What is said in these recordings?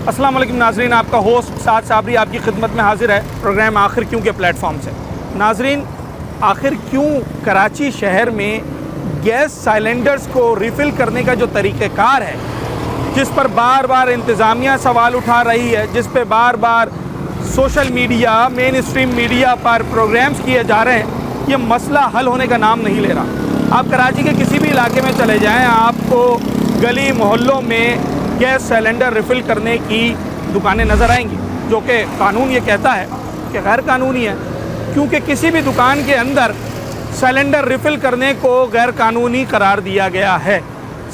अस्सलाम वालेकुम नाजरीन, आपका होस्ट साद साबरी आपकी खिदमत में हाजिर है प्रोग्राम आखिर क्यों के प्लेटफॉर्म से। नाजरीन, आखिर क्यों कराची शहर में गैस सिलेंडर्स को रिफ़िल करने का जो तरीक़ेकार है, जिस पर बार बार इंतज़ामिया सवाल उठा रही है, जिस पे बार बार social media, mainstream media पर प्रोग्राम्स किए जा रहे हैं, ये मसला हल होने का नाम नहीं ले रहा। आप कराची के किसी भी इलाके में चले जाएं, आपको गली मोहल्लों में गैस सिलेंडर रिफ़िल करने की दुकानें नज़र आएंगी, जो कि कानून ये कहता है कि गैर कानूनी है, क्योंकि किसी भी दुकान के अंदर सिलेंडर रिफ़िल करने को गैर कानूनी करार दिया गया है।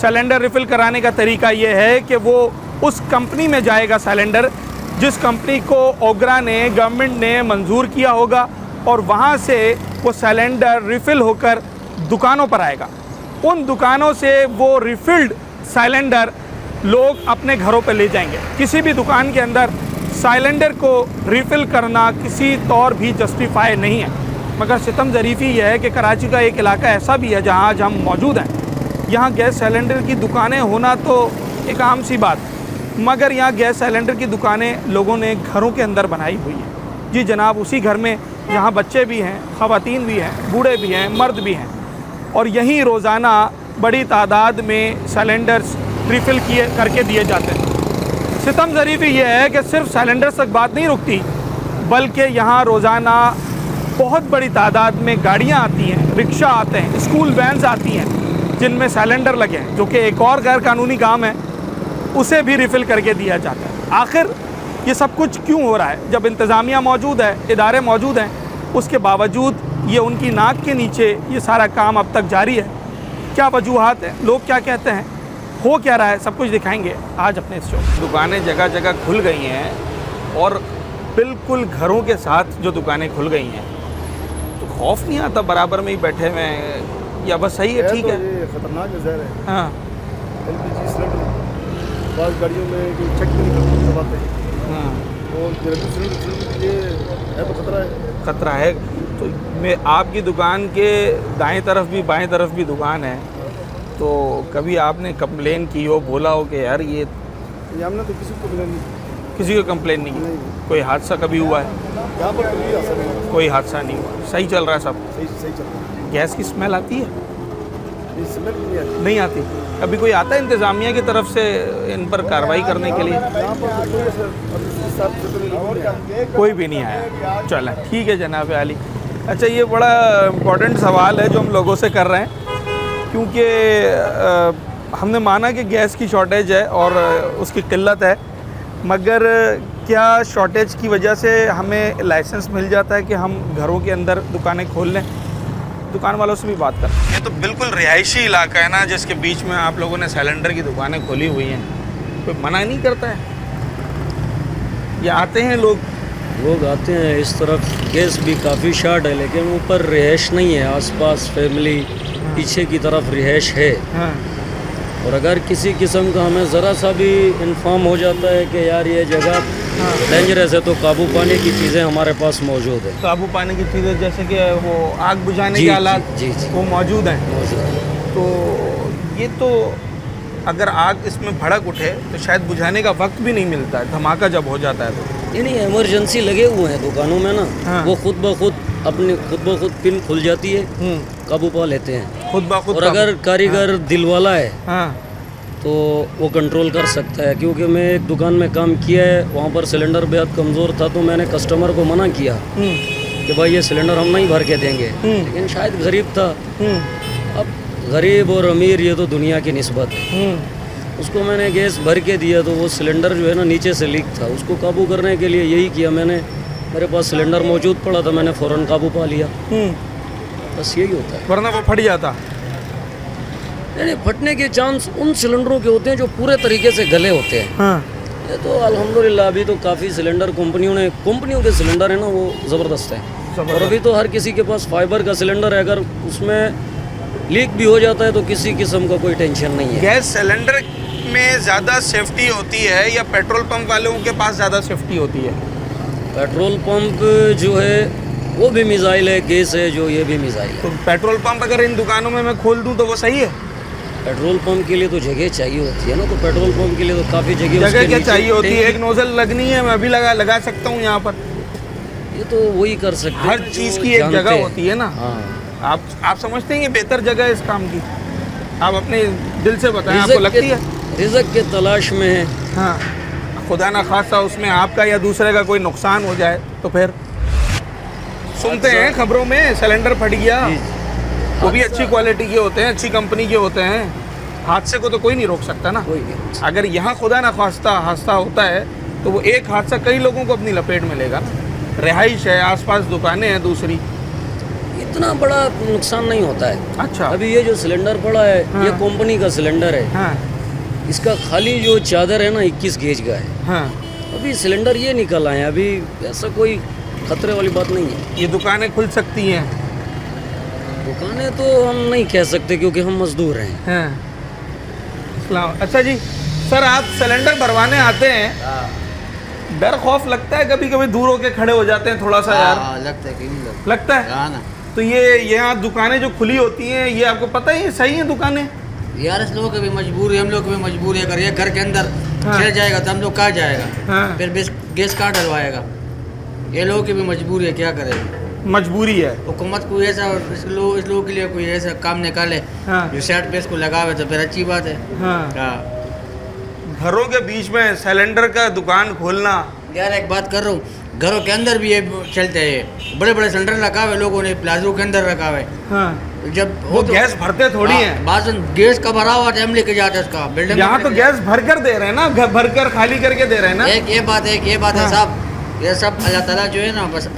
सिलेंडर रिफ़िल कराने का तरीका ये है कि वो उस कंपनी में जाएगा सिलेंडर जिस कंपनी को ओगरा ने, गवर्नमेंट ने मंजूर किया होगा, और वहाँ से वो सिलेंडर रिफ़िल होकर दुकानों पर आएगा। उन दुकानों से वो रिफ़िल्ड सिलेंडर लोग अपने घरों पर ले जाएंगे। किसी भी दुकान के अंदर सिलेंडर को रिफ़िल करना किसी तौर भी जस्टिफाई नहीं है, मगर सितम ज़रीफ़ी यह है कि कराची का एक इलाका ऐसा भी है जहाँ आज हम मौजूद हैं। यहाँ गैस सिलेंडर की दुकानें होना तो एक आम सी बात, मगर यहाँ गैस सिलेंडर की दुकानें लोगों ने घरों के अंदर बनाई हुई हैं। जी जनाब, उसी घर में यहाँ बच्चे भी हैं, ख़वातीन भी हैं, बूढ़े भी हैं, मर्द भी हैं, और यहीं रोज़ाना बड़ी तादाद में सिलेंडर्स रिफ़िल करके दिए जाते हैं। सितम ज़रीफ़ी ये है कि सिर्फ सिलेंडर्स तक बात नहीं रुकती, बल्कि यहाँ रोज़ाना बहुत बड़ी तादाद में गाड़ियाँ आती हैं, रिक्शा आते हैं, स्कूल वैन्स आती हैं जिनमें सिलेंडर लगे हैं, जो कि एक और गैर कानूनी काम है, उसे भी रिफ़िल करके दिया जाता है। आखिर ये सब कुछ क्यों हो रहा है? जब इंतज़ामिया मौजूद है, इदारे मौजूद हैं, उसके बावजूद ये उनकी नाक के नीचे ये सारा काम अब तक जारी है। क्या वजूहात हैं, लोग क्या कहते हैं, हो क्या रहा है, सब कुछ दिखाएंगे आज अपने इस शो। दुकानें जगह जगह खुल गई हैं, और बिल्कुल घरों के साथ जो दुकानें खुल गई हैं, तो खौफ नहीं आता बराबर में ही बैठे हुए हैं, या बस सही है, ठीक है? ये ख़तरनाक नज़र है। हाँ, LPG सिलेंडर बाज़ गाड़ियों में कोई चेक भी नहीं करवाते, हाँ, और सिलेंडर ये है तो ख़तरा है। ख़तरा है। तो मैं आपकी दुकान के दाएं तरफ भी बाएं तरफ भी दुकान है, तो कभी आपने कंप्लेन की हो, बोला हो कि यार ये हमने तो किसी को नहीं, किसी को कंप्लेन नहीं की? कोई हादसा कभी हुआ है? यहाँ पर कोई असर नहीं होता। कोई हादसा नहीं हुआ, सही चल रहा है सब? सही चल रहा है। गैस की स्मेल आती है? ये स्मेल नहीं आती। नहीं आती। अभी कोई आता है इंतज़ामिया की तरफ से इन पर कार्रवाई करने के लिए? यहाँ पर तो कोई असर अभी इस हिसाब से तो नहीं आया। कोई भी नहीं आया। चला, ठीक है जनाब आली। अच्छा, ये बड़ा इम्पोर्टेंट सवाल है जो हम लोगों से कर रहे हैं, क्योंकि हमने माना कि गैस की शॉर्टेज है और उसकी किल्लत है, मगर क्या शॉर्टेज की वजह से हमें लाइसेंस मिल जाता है कि हम घरों के अंदर दुकानें खोल लें? दुकान वालों से भी बात कर। ये तो बिल्कुल रिहायशी इलाका है ना, जिसके बीच में आप लोगों ने सिलेंडर की दुकानें खोली हुई हैं, कोई मना नहीं करता है? ये आते हैं लोग आते हैं इस तरफ, गैस भी काफ़ी शॉर्ट है, लेकिन ऊपर रिहाइश नहीं है, आसपास फैमिली, पीछे की तरफ रिहाइश है। हाँ, और अगर किसी किस्म का हमें ज़रा सा भी इन्फॉर्म हो जाता है कि यार ये जगह डेंजरस है, तो काबू पाने की चीज़ें हमारे पास मौजूद है। काबू पाने की चीज़ें जैसे कि वो आग बुझाने जी, के आलात जी, जी। वो मौजूद हैं। मौजूद है। तो ये तो अगर आग इसमें भड़क उठे तो शायद बुझाने का वक्त भी नहीं मिलता है, धमाका जब हो जाता है तो। नहीं, इमरजेंसी लगे हुए हैं दुकानों में ना, हाँ। वो खुद ब खुद पिन खुल जाती है, काबू पा लेते हैं। खुद ब खुद और अगर कारीगर दिल वाला है हाँ, तो वो कंट्रोल कर सकता है। क्योंकि मैं एक दुकान में काम किया है, वहाँ पर सिलेंडर बेहद कमज़ोर था, तो मैंने कस्टमर को मना किया कि भाई ये सिलेंडर हम नहीं भर के देंगे, लेकिन शायद गरीब था। अब गरीब और अमीर ये तो दुनिया की निस्बत है। उसको मैंने गैस भर के दिया, तो वो सिलेंडर जो है ना नीचे से लीक था, उसको काबू करने के लिए यही किया मैंने। मेरे पास सिलेंडर मौजूद पड़ा था, मैंने फ़ौरन काबू पा लिया। बस यही होता है, वरना वो फट जाता। नहीं, फटने के चांस उन सिलेंडरों के होते हैं जो पूरे तरीके से गले होते हैं। हाँ, ये तो अल्हम्दुलिल्लाह अभी तो काफ़ी सिलेंडर कंपनियों के सिलेंडर है ना, वो ज़बरदस्त है। और अभी तो हर किसी के पास फाइबर का सिलेंडर है, अगर उसमें लीक भी हो जाता है तो किसी किस्म का कोई टेंशन नहीं है। गैस सिलेंडर में ज़्यादा सेफ्टी होती है या पेट्रोल पंप वालों के पास ज़्यादा सेफ्टी होती है? पेट्रोल पंप जो है वो भी मिसाइल है, गैस है जो, ये भी मिसाइल है। तो पेट्रोल पंप अगर इन दुकानों में मैं खोल दूं तो वो सही है? पेट्रोल पंप के लिए तो जगह चाहिए होती है ना, तो पेट्रोल पंप के लिए तो काफ़ी जगह जगह उसके क्या नीचे चाहिए होती है? टैंकी- एक नोजल लगनी है, मैं अभी लगा सकता हूँ यहाँ पर। ये तो वही कर सकते हैं हर जो चीज़ की एक जानते जगह हैं। होती है ना। हाँ, आप समझते हैं ये बेहतर जगह है इस काम की? आप अपने दिल से बताएं, आपको लगती है? रिज़्क के तलाश में है। हाँ, खुदा ना खासा उसमें आपका या दूसरे का कोई नुकसान हो जाए तो फिर सुनते हैं खबरों में सिलेंडर फट गया, वो भी अच्छी क्वालिटी के होते हैं, अच्छी कंपनी के होते हैं। हादसे को तो कोई नहीं रोक सकता ना। कोई नहीं। अगर यहाँ खुदा ना खास्ता हादसा होता है तो वो एक हादसा कई लोगों को अपनी लपेट में लेगा। रिहाइश है, आसपास दुकानें हैं दूसरी। इतना बड़ा नुकसान नहीं होता है। अच्छा। अभी ये जो सिलेंडर पड़ा है, हाँ। ये कंपनी का सिलेंडर है। हाँ इसका खाली जो चादर है ना 21 गेज का है। हाँ। अभी सिलेंडर ये निकल आए हैं, अभी ऐसा कोई खतरे वाली बात नहीं है। ये दुकानें खुल सकती हैं। दुकानें तो हम नहीं कह सकते क्योंकि हम मजदूर हैं। हाँ। अच्छा जी, सर आप सिलेंडर भरवाने आते हैं, डर खौफ लगता है कभी कभी? दूर होके खड़े हो जाते हैं थोड़ा सा यार? लगता है, क्यों नहीं लगता? लगता है हाँ ना तो ये यहाँ दुकानें जो खुली होती हैं, ये आपको पता है ये सही है दुकानें? यार, इस लोगों की भी मजबूरी है, हम लोग की भी मजबूरी है। अगर ये घर के अंदर हाँ। चल जाएगा तो हम लोग कहाँ जाएगा? हाँ। फिर गैस कहाँ डलवाएगा? ये लोगों की भी मजबूरी है, क्या करें? मजबूरी है। हुकूमत को ऐसा इस लोगों के लिए कोई ऐसा काम निकाले हाँ। जो सेट पे इसको लगावे तो फिर अच्छी बात है। हाँ। हाँ घरों के बीच में सिलेंडर का दुकान खोलना। यार, एक बात कर रहा हूँ, घरों के अंदर भी ये चलते हैं, बड़े बड़े सिलेंडर रखा हुए लोगों ने, प्लाजो के अंदर रखा हुआ है। हाँ। जब वो तो- गैस भरते थोड़ी हाँ, हैं। बासन गैस का भरा हुआ टाइम लेके जाते हैं उसका बिल्डिंग में यहाँ तो लेके गैस भर कर दे रहे हैं ना, भर कर खाली करके दे रहे हैं ना। एक ये बात है हाँ। साहब, ये सब अल्लाह ताला जो है ना, बस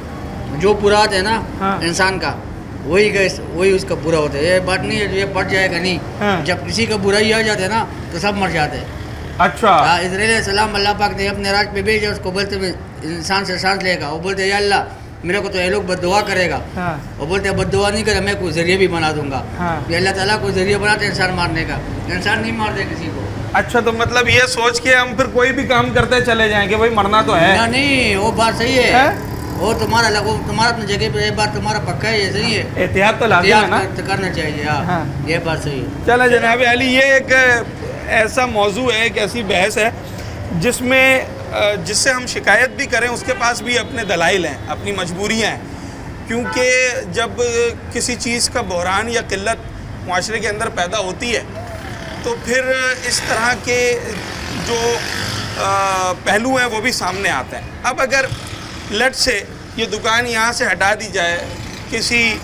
जो बुरात है ना हाँ। इंसान का, वही उसका बुरा होता है। ये बात नहीं है जो ये पड़ जाएगा नहीं। हाँ। जब किसी का बुराई आ जाते है ना तो सब मर जाते हैं। अच्छा। इजराइल सलाम अल्लाह पाक ने अपने राज पे भेजा, उसको बोलते हुए इंसान से सांस लेगा, वो बोलते या अल्लाह मेरे को तो ये लोग बद्दुआ करेगा। हाँ। वो बोलते बद्दुआ नहीं करे, मैं कोई जरिए भी बना दूंगा। हाँ। ये अल्लाह ताला को जरिए बनाते इंसान मारने का, इंसान नहीं मारते किसी को। अच्छा, तो मतलब ये सोच के हम फिर कोई भी काम करते चले जाएं कि भाई मरना तो है। ना नहीं, वो बात सही है, है? वो तुम्हारा अपनी जगह पे ये बात तुम्हारा पक्का है, ये सही है। एहतियात तो लाजिम है ना। करना चाहिए। हाँ, हाँ। ये बात सही है। चलो जनाब अली, ये एक ऐसा मौजू है, एक ऐसी बहस है जिससे हम शिकायत भी करें उसके पास भी अपने दलाइल हैं, अपनी मजबूरियां हैं। क्योंकि जब किसी चीज़ का बहरान या किल्लत माशरे के अंदर पैदा होती है तो फिर इस तरह के जो पहलू हैं वो भी सामने आते हैं। अब अगर लट से ये दुकान यहाँ से हटा दी जाए, किसी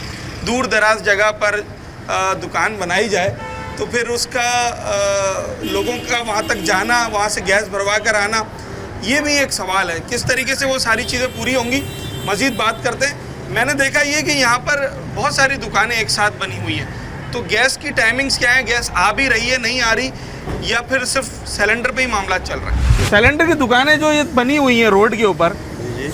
दूर दराज जगह पर दुकान बनाई जाए, तो फिर उसका लोगों का वहाँ तक जाना, वहाँ से गैस भरवा कर आना, ये भी एक सवाल है। किस तरीके से वो सारी चीज़ें पूरी होंगी, मज़ीद बात करते हैं। मैंने देखा ये कि यहाँ पर बहुत सारी दुकानें एक साथ बनी हुई हैं, तो गैस की टाइमिंग्स क्या है? गैस आ भी रही है, नहीं आ रही, या फिर सिर्फ सिलेंडर पे ही मामला चल रहा है? सिलेंडर की दुकानें जो ये बनी हुई हैं रोड के ऊपर,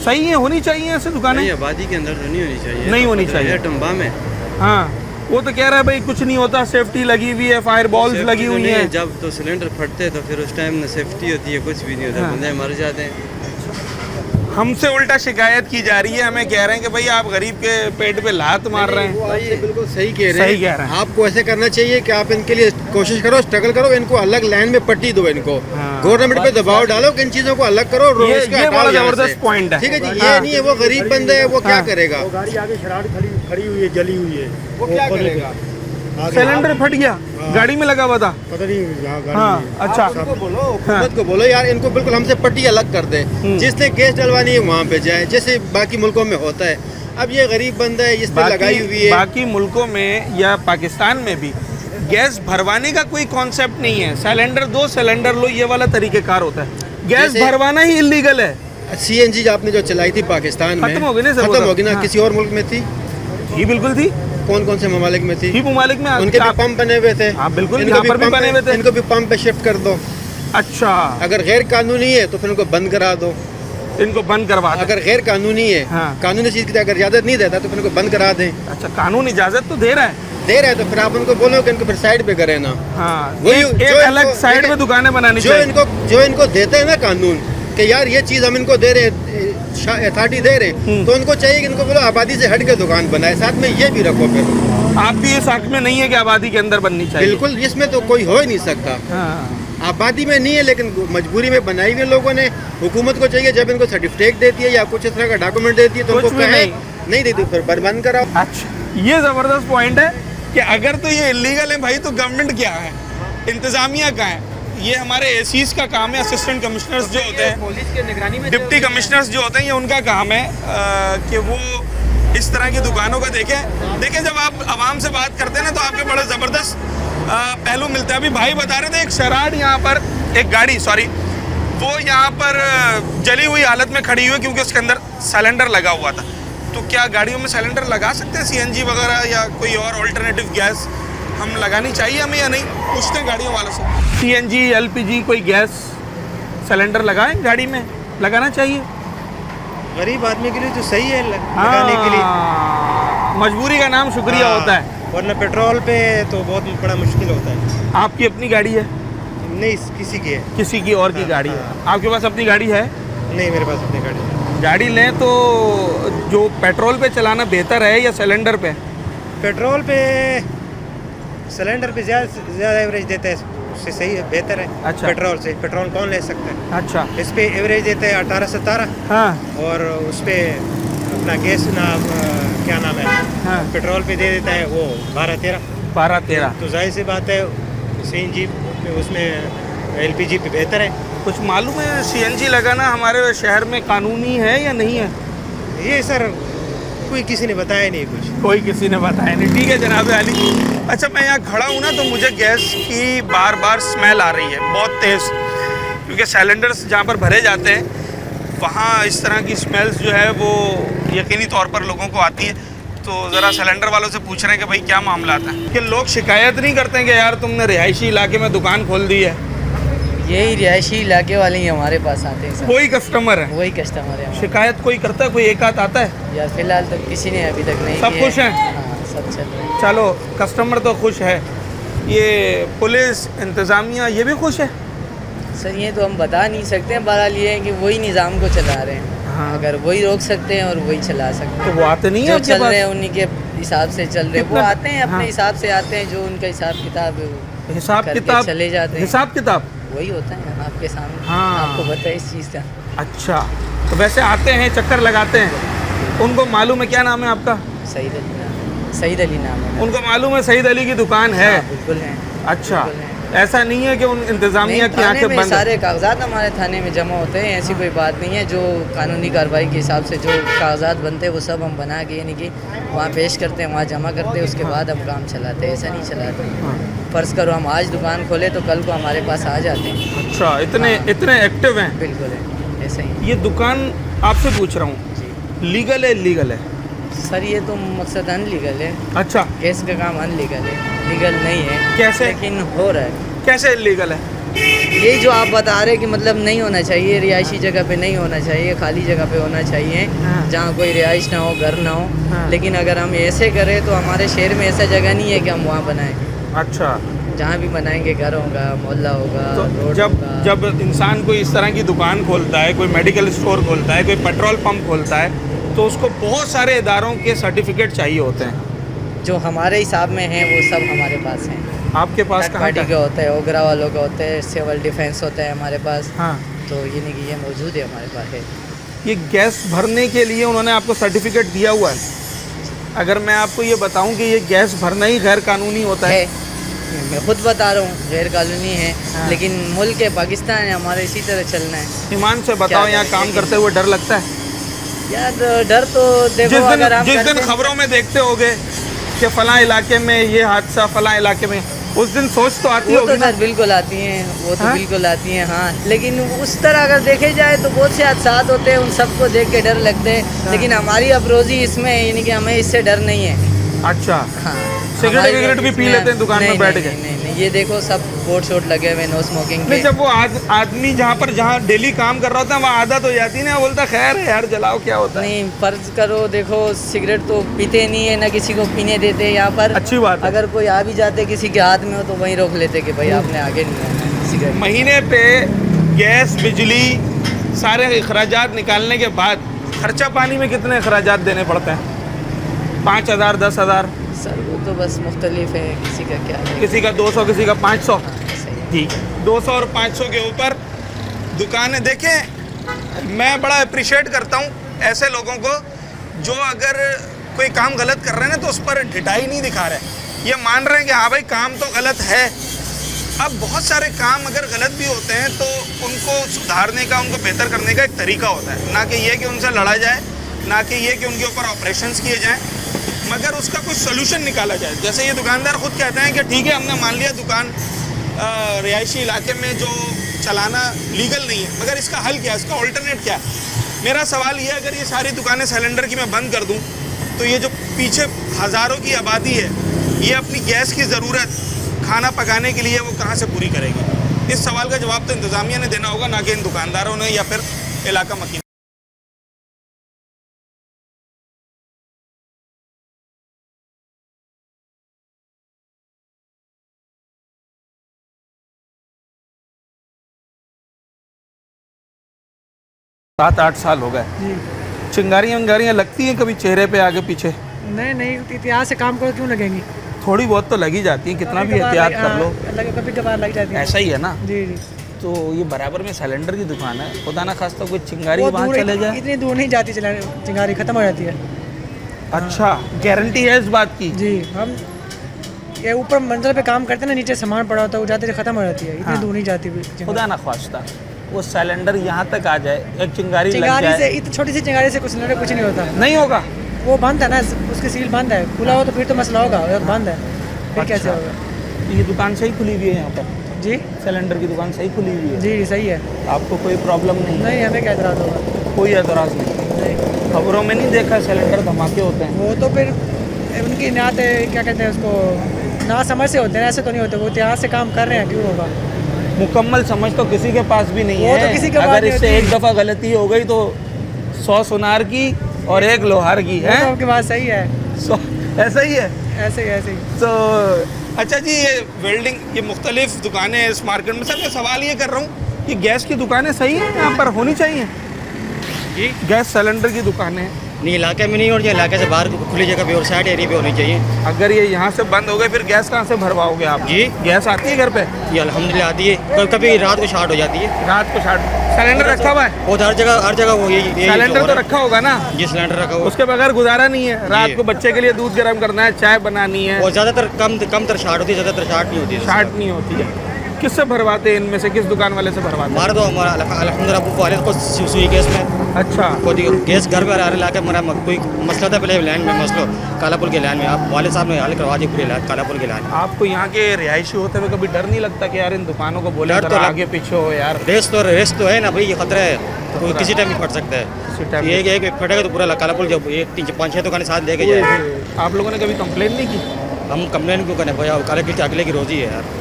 सही है, होनी चाहिए ऐसे दुकानें? नहीं, आबादी के अंदर तो नहीं होनी चाहिए। नहीं होनी चाहिए। टम्बा में हाँ, वो तो कह रहा है भाई कुछ नहीं होता, सेफ्टी लगी हुई है, फायर बॉल्स सेफ्टी लगी तो हुई नहीं हैं। जब तो सिलेंडर फटते तो फिर उस टाइम ना सेफ्टी होती है, कुछ भी नहीं होता, हाँ। बंदे मर जाते हैं। हमसे उल्टा शिकायत की जा रही है, हमें कह रहे हैं कि भाई आप गरीब के पेट पे लात मार रहे हैं। वो आपसे बिल्कुल सही कह रहे हैं। सही कह रहे हैं। आपको ऐसे करना चाहिए कि आप इनके लिए कोशिश करो, स्ट्रगल करो, इनको अलग लाइन में पट्टी दो, इनको हाँ। गवर्नमेंट पे दबाव डालो कि इन चीजों को अलग करो, ये इसका बड़ा हटाओ यहाँ जबरदस्त से। पॉइंट है। ठीक है जी, हाँ। ये नहीं है वो गरीब बंदा है, वो क्या हाँ। करेगा? वो गाड़ी आगे शराब खड़ी हुई है, जली हुई है, वो क्या करेगा? सिलेंडर फट गया, गाड़ी में लगा हुआ था। पता नहीं यहाँ गाड़ी हाँ, में। अच्छा। आप उनको बोलो, हुकूमत को बोलो यार, इनको बिल्कुल हमसे पट्टी अलग कर दे। जिसने गैस डलवानी है वहाँ पे जाए, जैसे बाकी मुल्कों में होता है। अब ये गरीब बंदा है, इस पे लगाई हुई है। बाकी मुल्कों में या पाकिस्तान में भी गैस भरवाने का कोई कॉन्सेप्ट नहीं है। सिलेंडर दो, सिलेंडर लो, ये वाला तरीकेकार होता है। गैस जैसे- भरवाना ही इलीगल है। CNG आपने जो चलाई थी पाकिस्तान में, खत्म हो गई ना सर, वो खत्म तो। होगी ना, हाँ। किसी और मुल्क में थी? ये बिल्कुल थी, कौन कौन से ममालिक में थी? ही ममालिक में उनके भी आप- पंप बने हुए थे। हाँ, बिल्कुल, इनको यहाँ पर भी पंप बने पे- हुए थे। इनको भी पंप पे शिफ्ट कर दो। अच्छा, अगर गैर कानूनी है तो फिर इनको बंद करा दो। इनको बंद करवा दें। अगर गैर कानूनी है, हाँ। कानूनी चीज की अगर इजाजत नहीं देता तो फिर इनको बंद करा दें। अच्छा, कानून इजाजत तो दे रहा है। दे रहे हैं तो फिर आप उनको बोलो कि इनको फिर साइड पे करें ना। हाँ, वही एक जो अलग इनको- साइड में दुकानें बनानी जो चाहिए। इनको देते हैं ना कानून कि यार ये चीज हम इनको दे रहे, अथॉरिटी दे रहे, तो उनको चाहिए कि इनको बोलो आबादी से हट के दुकान बनाए, साथ में ये भी रखो फिर। आप भी इस हक में नहीं है कि आबादी के अंदर बननी चाहिए? बिल्कुल, इसमें तो कोई हो ही नहीं सकता। हाँ। आबादी में नहीं है, लेकिन मजबूरी में बनाई हुई लोगों ने। हुकूमत को चाहिए जब इनको सर्टिफिकेट देती है या कुछ इस तरह का डॉक्यूमेंट देती है तो कुछ उनको भी कहे नहीं देती फिर बंद कराओ। अच्छा, ये ज़बरदस्त पॉइंट है कि अगर तो ये इलीगल है भाई, तो गवर्नमेंट क्या है, इंतज़ामिया कहाँ है? ये हमारे एसीज का काम है, असिस्टेंट कमिश्नर्स जो होते हैं, पुलिस के निगरानी में डिप्टी कमिश्नर्स जो होते हैं, ये उनका काम है कि वो इस तरह की दुकानों को देखें। जब आप आवाम से बात करते हैं ना, तो आपके बड़े ज़बरदस्त पहलू मिलते हैं। अभी भाई बता रहे थे एक शराड यहाँ पर, एक गाड़ी वो यहाँ पर जली हुई हालत में खड़ी हुई क्योंकि उसके अंदर सिलेंडर लगा हुआ था। तो क्या गाड़ियों में सिलेंडर लगा सकते हैं, सीएनजी वगैरह या कोई और ऑल्टरनेटिव गैस हम लगानी चाहिए हमें या नहीं? पूछते हैं गाड़ियों वालों से। सीएनजी, एलपीजी कोई गैस सिलेंडर लगाएं गाड़ी में, लगाना चाहिए। गरीब आदमी के लिए तो सही है लगाने के लिए। मजबूरी का नाम शुक्रिया होता है, वरना पेट्रोल पे तो बहुत बड़ा मुश्किल होता है। आपकी अपनी गाड़ी है? नहीं, किसी की है। किसी की और की गाड़ी है। आपके पास अपनी गाड़ी है? नहीं, मेरे पास अपनी गाड़ी है। गाड़ी लें तो जो पेट्रोल पे चलाना बेहतर है या सिलेंडर पे? पेट्रोल पे, सिलेंडर पे ज़्यादा एवरेज देता है, उससे सही है, बेहतर है। अच्छा। पेट्रोल से, पेट्रोल कौन ले सकता है? अच्छा। इस पे एवरेज देते हैं 18-17। हाँ और उस पे अपना गैस क्या नाम है, हाँ। पेट्रोल पे दे देता है वो 12-13। 12-13। तो जाहिर सी बात है सीएनजी पे, उसमें एलपीजी पे बेहतर है। कुछ मालूम है सीएनजी लगाना हमारे शहर में कानूनी है या नहीं है? ये सर कोई किसी ने बताया नहीं कुछ। कोई किसी ने बताया नहीं। ठीक है जनाब अली। अच्छा, मैं यहाँ खड़ा हूँ ना, तो मुझे गैस की बार बार स्मेल आ रही है, बहुत तेज़, क्योंकि सिलेंडर्स जहाँ पर भरे जाते हैं वहाँ इस तरह की स्मेल्स जो है वो यकीनी तौर पर लोगों को आती है। तो ज़रा सिलेंडर वालों से पूछ रहे हैं कि भाई क्या मामला था, कि लोग शिकायत नहीं करते हैं कि यार तुमने रिहायशी इलाके में दुकान खोल दी है? यही रिहायशी इलाके वाले ही हमारे पास आते हैं सर। कोई कस्टमर है? वही कस्टमर है हमारे। शिकायत कोई करता है, कोई एक आध आता है? यार फिलहाल तो किसी ने अभी तक नहीं सब किया खुश हैं? हाँ, सब चल रहा है। चलो, कस्टमर तो खुश है, ये पुलिस इंतज़ामिया ये भी खुश है? सर ये तो हम बता नहीं सकते हैं, बहरहाल ये है कि वही निज़ाम को चला रहे हैं। हाँ। अगर वही रोक सकते हैं और वही चला सकते हैं। तो वो आते नहीं है जो आपके चल पास? रहे हैं उन्हीं के हिसाब से चल रहे हैं। वो कितना- आते हैं अपने हाँ। हिसाब से आते हैं, जो उनका हिसाब किताब है वो हिसाब करके किताब चले जाते हैं। हिसाब किताब वही होता है आपके सामने। हाँ। आपको पता है इस चीज़ का। अच्छा, तो वैसे आते हैं, चक्कर लगाते हैं, उनको मालूम है? क्या नाम है आपका? सईद अली नाम है। उनको मालूम है सईद अली की दुकान है? हाँ, बिल्कुल है। अच्छा, बिल्कुल है। ऐसा नहीं है कि उन इंतज़ामिया की थाने आंखें में बंद? सारे कागजात हमारे थाने में जमा होते हैं, ऐसी कोई बात नहीं है। जो कानूनी कार्रवाई के हिसाब से जो कागजात बनते हैं वो सब हम बना के यानी कि वहाँ पेश करते हैं, वहाँ जमा करते हैं, उसके बाद हम काम चलाते हैं। ऐसा नहीं चलाते। हाँ। फ़र्ज़ करो हम आज दुकान खोले तो कल को हमारे पास आ जाते हैं। अच्छा, इतने एक्टिव हैं? बिल्कुल है, ऐसा ही। ये दुकान आपसे पूछ रहा हूँ, लीगल है इलीगल है? सर ये तो मकसद अनलीगल है। अच्छा, गैस का काम अनलीगल है, लीगल नहीं है। कैसे? लेकिन हो रहा है। कैसे इलीगल है? यही जो आप बता रहे कि मतलब नहीं होना चाहिए, रिहायशी जगह पे नहीं होना चाहिए, खाली जगह पे होना चाहिए हाँ। जहाँ कोई रिहाइश ना हो, घर ना हो। हाँ। लेकिन अगर हम ऐसे करें तो हमारे शहर में ऐसा जगह नहीं है कि हम वहाँ बनाएं। अच्छा, जहाँ भी बनाएंगे घर होगा, मोहल्ला होगा, तो रोड जब होगा। जब इंसान कोई इस तरह की दुकान खोलता है, कोई मेडिकल स्टोर खोलता है, कोई पेट्रोल पंप खोलता है, तो उसको बहुत सारे इदारों के सर्टिफिकेट चाहिए होते हैं। जो हमारे हिसाब में हैं वो सब हमारे पास हैं। आपके पास कहाँ पार्टी का के है? होते हैं, ओगरा वालों का होते हैं, सिविल डिफेंस होता है हमारे पास। हाँ। तो ये नहीं कि ये मौजूद है हमारे पास है। ये गैस भरने के लिए उन्होंने आपको सर्टिफिकेट दिया हुआ है? अगर मैं आपको ये बताऊं कि ये गैस भरना ही गैर कानूनी होता है? मैं खुद बता रहा हूँ गैर कानूनी है। हाँ। लेकिन मुल्क है पाकिस्तान है, हमारे इसी तरह चलना है। ईमान से बताओ, यहाँ करें, काम लेकिन- करते हुए डर लगता है? यार डर तो देखो, अगर हम जिस दिन करते हैं- खबरों में देखते होगे कि फलां इलाके में ये हादसा, फलां इलाके में, उस दिन सोच तो आती वो होगी तो ना? सर बिल्कुल आती हैं, वो तो हाँ? बिल्कुल आती हैं। हाँ, लेकिन उस तरह अगर देखे जाए तो बहुत से हादसा होते हैं, उन सबको देख के डर लगते हैं। लेकिन हमारी अफरोज़ी इसमें है, यानी कि हमें इससे डर नहीं है। अच्छा, हाँ, सिगरेट हमारी विगरेट भी पी इसमें- लेते हैं दुकान में नहीं, बैठ नहीं, के? नहीं, नहीं, ये देखो सब बोर्ड शोट लगे हुए नो स्मोकिंग नहीं, के। जब वो आदमी जहाँ डेली काम कर रहा होता है वहाँ आदत हो जाती है ना, बोलता खैर है यार, जलाओ, क्या होता है? नहीं, फर्ज करो देखो, सिगरेट तो पीते नहीं है, ना किसी को पीने देते यहाँ पर। अच्छी बात है। अगर कोई आ भी जाते किसी के हाथ में हो तो वहीं रोक लेते कि भाई आपने आगे नहीं आना सिगरेट। महीने पे गैस, बिजली, सारे अखराजात निकालने के बाद खर्चा पानी में कितने अखराजात देने पड़ते हैं? 5,000 10,000? सर वो तो बस मुख्तलिफ है, किसी का क्या है। किसी का 200 किसी का 500। सही है। जी 200 और 500 के ऊपर दुकानें। देखें मैं बड़ा अप्रिशिएट करता हूँ ऐसे लोगों को जो अगर कोई काम गलत कर रहे हैं ना तो उस पर ढिठाई नहीं दिखा रहे, ये मान रहे हैं कि हाँ भाई काम तो गलत है। अब बहुत सारे काम अगर गलत भी होते हैं तो उनको सुधारने का, उनको बेहतर करने का एक तरीका होता है, ना कि ये कि उनसे लड़ा जाए, ना कि ये कि उनके ऊपर ऑपरेशंस किए जाएं, मगर उसका कोई सोल्यूशन निकाला जाए। जैसे ये दुकानदार खुद कहते हैं कि ठीक है हमने मान लिया दुकान रिहायशी इलाके में जो चलाना लीगल नहीं है, मगर इसका हल क्या है, इसका ऑल्टरनेट क्या है? मेरा सवाल ये है, अगर ये सारी दुकानें सिलेंडर की मैं बंद कर दूं तो ये जो पीछे हज़ारों की आबादी है ये अपनी गैस की ज़रूरत खाना पकाने के लिए वो कहाँ से पूरी करेगी? इस सवाल का जवाब तो इंतज़ामिया ने देना होगा, ना कि इन दुकानदारों ने या फिर इलाका मकीन। सात 8 साल हो गए जी। चिंगारियाँ विंगारियाँ लगती हैं कभी चेहरे पे आगे पीछे? नहीं नहीं, इतिहास से काम करो क्यों लगेंगी? थोड़ी बहुत तो लगी जाती है, कितना भी एहतियात कर लो कभी कभार लग जाती है। ऐसा ही है ना? जी जी। तो ये बराबर में सिलेंडर की दुकान है, खुदा ना खास्ता कोई चिंगारी वो वहाँ दूर चले जाए। इतनी दूर नहीं जाती, चिंगारी खत्म हो जाती है। अच्छा गारंटी है इस बात की? जी। हम ये ऊपर मंजिल पे काम करते हैं ना, नीचे सामान पड़ा होता है, वो जाते खत्म हो जाती है, इतनी हाँ। दूर नहीं जाती खुदा ना खास्ता वो सिलेंडर यहाँ तक आ जाए, एक चिंगारी लग चिंगारी जाए। से, इतनी छोटी सी चिंगारी से कुछ नहीं होता। नहीं होगा? वो बंद है ना, उसकी सील बंद है, खुला हो तो फिर तो मसला होगा, और बंद है फिर कैसे अच्छा। होगा? ये दुकान सही खुली हुई है यहाँ पर? जी सिलेंडर की दुकान सही खुली हुई है? जी सही है। आपको कोई प्रॉब्लम नहीं? नहीं, हमें क्या एतराज़ होगा? कोई एतराज़ नहीं? नहीं। खबरों में नहीं देखा सिलेंडर धमाके होते हैं? वो तो फिर उनकी नात क्या कहते हैं उसको, ना समझ से होते हैं, ऐसे तो नहीं होते। वो इतिहास से काम कर रहे हैं, क्यों होगा? मुकम्मल समझ तो किसी के पास भी नहीं वो है। तो किसी के पास अगर नहीं इससे होती। एक दफ़ा गलती हो गई तो 100 सुनार की और 1 लोहार की वो है। तो आपकी बात सही है। ऐसा ही है। ऐसे ही। तो अच्छा जी, ये वेल्डिंग, ये मुख्तलिफ दुकानें हैं इस मार्केट में। सर मैं सवाल ये कर रहा हूँ कि गैस की दुकानें सही हैं यहाँ पर, होनी चाहिए जी? गैस सिलेंडर की दुकानें? नहीं, इलाके में नहीं, और इलाके से बाहर खुली जगह पे और साइड एरिया पे होनी चाहिए। अगर ये यहाँ से बंद हो गए फिर गैस कहाँ से भरवाओगे आप? जी? गैस आती है घर पे? ये अल्हम्दुलिल्लाह आती है, कभी रात को शार्ट हो जाती है। रात को सिलेंडर रखा हुआ है? वो तो हर जगह वो यही सिलेंडर तो रखा होगा ना? जी सिलेंडर रखा हुआ। उसके बगैर गुजारा नहीं है। रात जी। को बच्चे के लिए दूध गर्म करना है, चाय बनानी है। और ज़्यादातर कमतर शार्ट होती है, ज़्यादातर शार्ट नहीं होती है। शार्ट नहीं होती है। किससे भरवाते हैं इनमें से, किस दुकान वाले से भरवाते हैं? हमारा तो अल्हम्दुलिल्लाह अबू वाले को सुई गैस में अच्छा। कोई गैस घर पर आ रहा है, मेरा कोई मसला था पहले लाइन में, मसलो कालापुर के लाइन में, आप वाले साहब ने हल करवा दी पूरी कालापुर के लाइन। आपको यहाँ के रिहायशी होते हुए कभी डर नहीं लगता कि यार इन दुकानों को बोले डर तो आगे पीछे हो यार? रेस तो है ना भाई, ये खतरा है, तो किसी टाइम भी फट सकता किसी है। टाइम एक फटेगा तो पूरा कालापुर जब 5-6 दुकानें साथ लेके जाए। आप लोगों ने कभी कंप्लेन नहीं की? हम कंप्लेन क्यों करें भैया, अगले की रोजी है यार।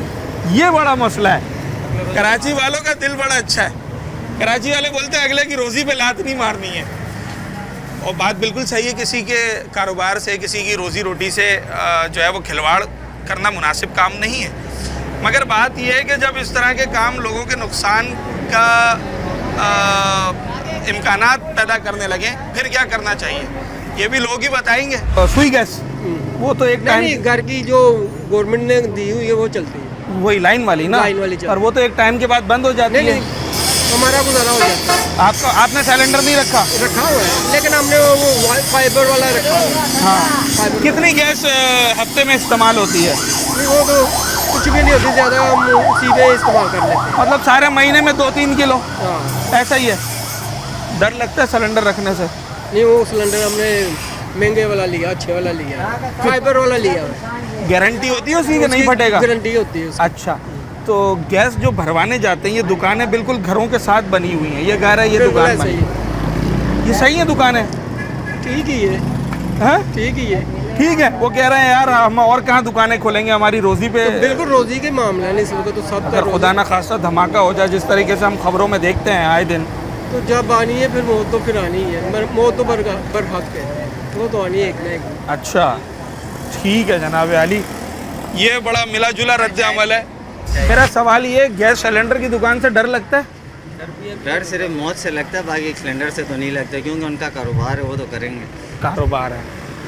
ये बड़ा मसला है। कराची वालों का दिल बड़ा अच्छा है। कराची वाले बोलते हैं अगले की रोजी पे लात नहीं मारनी है, और बात बिल्कुल सही है। किसी के कारोबार से, किसी की रोजी रोटी से जो है वो खिलवाड़ करना मुनासिब काम नहीं है। मगर बात यह है कि जब इस तरह के काम लोगों के नुकसान का इम्कानात पैदा करने लगे फिर क्या करना चाहिए, ये भी लोग ही बताएंगे। सुई गैस वो तो एक टाइम घर की जो गवर्नमेंट ने दी हुई है वो चलती है, वही लाइन वाली ना? लाइन वाली चलती है। और वो तो एक टाइम के बाद बंद हो जाती है। हमारा गुजारा हो जाता है। आपका आपने सिलेंडर नहीं रखा? रखा हुआ है, लेकिन हमने वो फाइबर वाला रखा हुआ है। हाँ। कितनी गैस हफ्ते में इस्तेमाल होती है? वो तो कुछ भी नहीं होती, ज़्यादा हम सीधे इस्तेमाल कर लेते हैं। मतलब सारे महीने में 2-3 किलो? हाँ। ऐसा ही है। डर लगता है सिलेंडर रखने से? नहीं, वो सिलेंडर हमने महंगे वाला लिया, अच्छे वाला लिया, फाइबर वाला लिया। गारंटी होती है उसकी कि नहीं फटेगा? गारंटी होती है उसकी। अच्छा, तो गैस जो भरवाने जाते हैं ये दुकानें बिल्कुल घरों के साथ बनी हुई हैं, ये घर है, ये बिल्कुल दुकान ऐसा बनी ही है। ये सही है दुकानें? ठीक ही है, हाँ ठीक ही है। ठीक है। वो कह रहे हैं यार हम और कहाँ दुकानें खोलेंगे, हमारी रोजी पे। तो बिल्कुल रोजी के मामला नहीं, इस वक्त तो सब अगर खुदा ना खासा धमाका हो जाए जिस तरीके से हम खबरों में देखते हैं आए दिन, तो जब आनी है फिर मौत तो फिर आनी ही है। मौत तो बरहक है, वो तो आनी है एक ना एक। अच्छा ठीक है जनाब अली, ये बड़ा मिला जुला रद्द अमल है। मेरा सवाल ये, गैस सिलेंडर की दुकान से डर लगता है? डर सिर्फ मौत से लगता है, बाकी सिलेंडर से तो नहीं लगता, क्योंकि उनका कारोबार है, वो तो करेंगे। कारोबार है,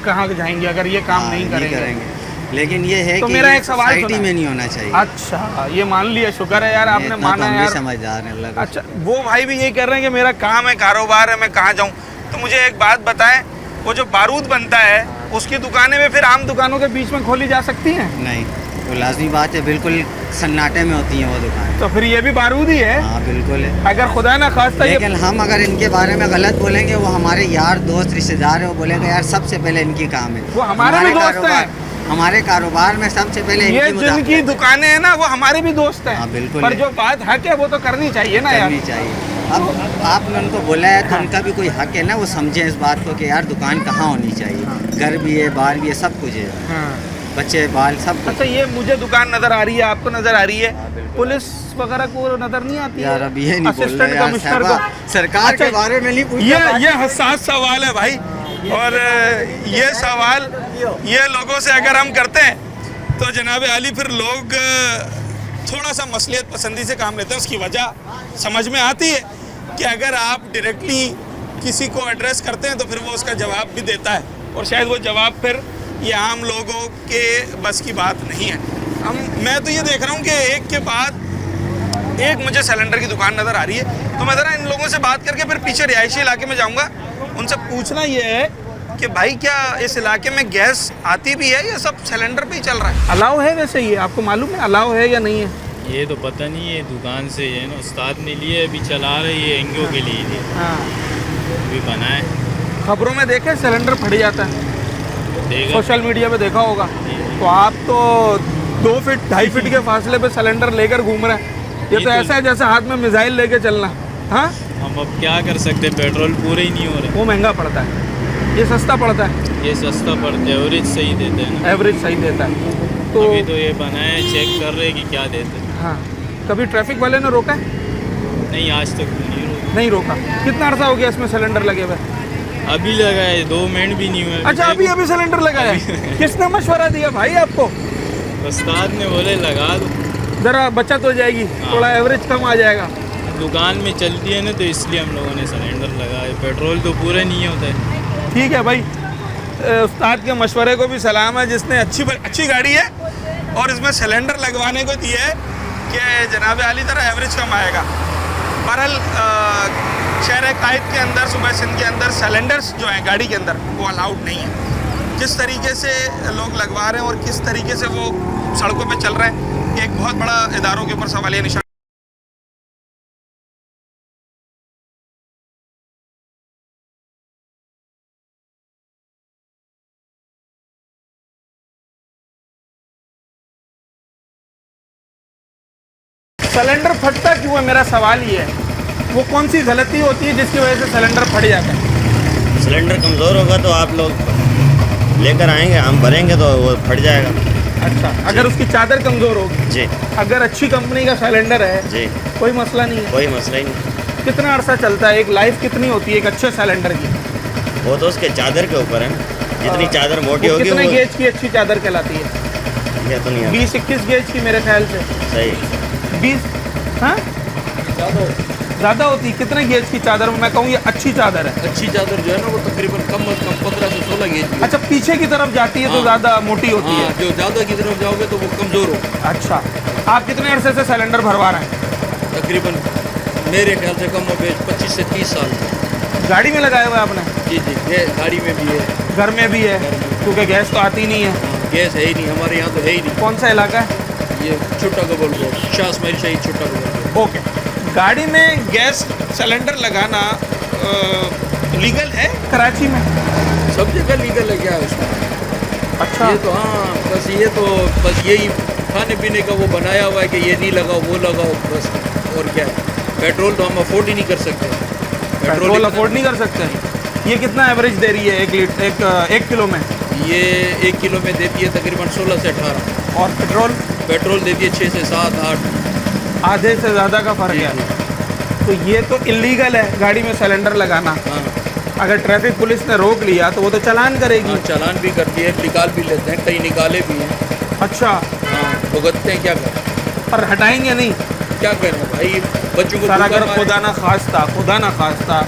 कहाँ जाएंगे अगर ये काम नहीं करेंगे? लेकिन ये है तो कि मेरा ये एक सवाल सोसाइटी सुना। में नहीं होना चाहिए। अच्छा, ये मान लिया, शुक्र है यार आपने इतना तो माना हम भी यार। समझदार हैं, अल्लाह का अच्छा, वो भाई भी यही कह रहे हैं कि मेरा काम है, कारोबार है, मैं कहाँ जाऊँ। तो मुझे एक बात बताएं, वो जो बारूद बनता है उसकी दुकानें भी फिर आम दुकानों के बीच में खोली जा सकती हैं? नहीं, वो लाजमी बात है, बिल्कुल सन्नाटे में होती है वो दुकान। तो फिर ये भी बारूद ही है। हाँ बिल्कुल है। अगर खुदा ना खास्ता ये लेकिन हम अगर इनके बारे में गलत बोलेंगे, वो हमारे यार दोस्त रिश्तेदार है, वो बोलेंगे यार सबसे पहले इनकी काम है। वो हमारे भी दोस्त कारोबार- हैं। हमारे कारोबार में सबसे पहले ये इनकी जिनकी मुदाखलत दुकानें हैं ना वो हमारे भी दोस्त हैं। हाँ, बिल्कुल पर है। जो बात हक है वो तो करनी चाहिए ना यार। करनी चाहिए। अब आपने उनको बोला है तो उनका भी कोई हक है ना, वो समझे इस बात को कि यार दुकान कहाँ होनी चाहिए। घर भी है, बाहर भी है, सब कुछ है, हाँ। बच्चे बाल सब कुछ। अच्छा, ये मुझे दुकान नजर आ रही है, आपको नजर आ रही है, पुलिस वगैरह को नजर नहीं आती यार अब ये नहीं बोल रहे असिस्टेंट यार कमिश्नर साहबा, को? सरकार अच्छा, के बारे में नहीं ये पूछना। हसास सवाल है भाई, और ये सवाल ये लोगों से अगर हम करते हैं तो जनाब आली फिर लोग थोड़ा सा मसलियत पसंदी से काम लेते हैं। उसकी वजह समझ में आती है कि अगर आप डायरेक्टली किसी को एड्रेस करते हैं तो फिर वो उसका जवाब भी देता है, और शायद वो जवाब फिर ये आम लोगों के बस की बात नहीं है। मैं तो ये देख रहा हूँ कि एक के बाद एक मुझे सिलेंडर की दुकान नज़र आ रही है, तो मैं ज़रा इन लोगों से बात करके फिर पीछे रिहायशी इलाके में जाऊँगा। उनसे पूछना ये है कि भाई क्या इस इलाके में गैस आती भी है या सब सिलेंडर पे ही चल रहा है? अलाउ है वैसे ये, आपको मालूम है अलाउ है या नहीं है? ये तो पता नहीं है, दुकान से ये ना उस्ताद ने लिए, अभी चला रहे, ये एंगियो के लिए लिए हाँ, अभी बनाए। खबरों में देखे सिलेंडर फट जाता है, देखा सोशल मीडिया पे देखा होगा। तो आप तो 2 फीट 2.5 फीट के फासले पे सिलेंडर लेकर घूम रहे हैं। ये तो ऐसा है जैसे हाथ में मिसाइल लेके चलना। हाँ, हम अब क्या कर सकते हैं, पेट्रोल पूरे ही नहीं हो रहे। वो महंगा पड़ता है, ये सस्ता पड़ता है, ये सस्ता पड़ता है, एवरेज सही देते हैं ना। एवरेज सही देता है। तो अभी तो ये बनाए, चेक कर रहे हैं कि क्या देते हैं। हाँ, कभी ट्रैफिक वाले ने रोका है? नहीं, आज तक तो नहीं रोका। नहीं रोका। कितना अर्सा हो गया इसमें सिलेंडर लगे हुए? अभी लगा है, 2 मिनट भी नहीं हुए। अच्छा, अभी सिलेंडर लगा है। किसने मशवरा दिया भाई आपको? उस्ताद ने बोले लगा दो, जरा बचत हो जाएगी, थोड़ा एवरेज कम आ जाएगा। दुकान में चलती है ना, तो इसलिए हम लोगों ने सिलेंडर लगाया। पेट्रोल तो पूरा नहीं होता है। ठीक है भाई, उस्ताद के मशवरे को भी सलाम है जिसने अच्छी गाड़ी है और इसमें सिलेंडर लगवाने को दिया है कि जनाब आली तरह एवरेज कम आएगा। बहरहाल शहर कायद के अंदर, सूबा सिंध के अंदर सिलेंडर्स जो हैं गाड़ी के अंदर वो अलाउड नहीं है। जिस तरीके से लोग लगवा रहे हैं और किस तरीके से वो सड़कों पे चल रहे हैं, एक बहुत बड़ा इदारों के ऊपर सवालिया निशान। सिलेंडर फटता क्यों है, मेरा सवाल ये है। वो कौन सी गलती होती है जिसकी वजह से सिलेंडर फट जाता है? सिलेंडर कमज़ोर होगा तो आप लोग लेकर आएंगे, हम भरेंगे तो वो फट जाएगा। अच्छा, अगर उसकी चादर कमज़ोर होगी जी, अगर अच्छी कंपनी का सिलेंडर है जी, कोई मसला नहीं है। कोई मसला ही नहीं। कितना अर्सा चलता है, एक लाइफ कितनी होती है एक अच्छे सिलेंडर की? वो तो उसके चादर के ऊपर है, जितनी चादर मोटी वो होगी कितने वो गेज की अच्छी चादर कहलाती है? ये तो नहीं है 20-21 गेज की मेरे ख्याल से। सही। 20? हाँ, ज़्यादा होती है। कितने गेज की चादर? मैं कहूँ ये अच्छी चादर है। अच्छी चादर जो है ना वो तकरीबन कम से कम 15 से 16 गेज की। अच्छा, पीछे की तरफ जाती है तो ज़्यादा मोटी होती है। जो ज़्यादा की तरफ जाओगे तो वो कमज़ोर हो। अच्छा, आप कितने अरसे से सिलेंडर भरवा रहे हैं? तकरीबन मेरे ख्याल से कम हो गए 25 से 30 साल। गाड़ी में लगाया हुआ है आपने? जी जी, ये गाड़ी में भी है, घर में भी है, क्योंकि गैस तो आती नहीं है। गैस है ही नहीं हमारे यहाँ, तो है ही नहीं। कौन सा इलाका है? ये छोटा कबल को शाह इस्माइल शहीद छोटा कबल। ओके, गाड़ी में गैस सिलेंडर लगाना लीगल है कराची में? सब जगह लीगल है क्या उसमें? अच्छा, ये तो हाँ, बस यही खाने पीने का वो बनाया हुआ है कि ये नहीं लगाओ वो लगाओ बस। और क्या है, पेट्रोल तो हम अफोर्ड ही नहीं कर सकते। पेट्रोल अफोर्ड नहीं कर सकते। ये कितना एवरेज दे रही है एक किलो में? ये 1 किलो में देती है तकरीबन 16 से 18। और पेट्रोल देती है 6 से 7 8। आधे से ज़्यादा का फ़र्क है। तो ये तो इलीगल है गाड़ी में सिलेंडर लगाना। हाँ। अगर ट्रैफिक पुलिस ने रोक लिया तो वो तो चालान करेगी। हाँ, चालान भी करती है, निकाल भी लेते हैं, कई निकाले भी हैं। अच्छा, हाँ, भुगतते हैं, क्या करें। पर हटाएंगे नहीं? क्या करें भाई, बच्चों को सर अगर खुदा ना खास्ता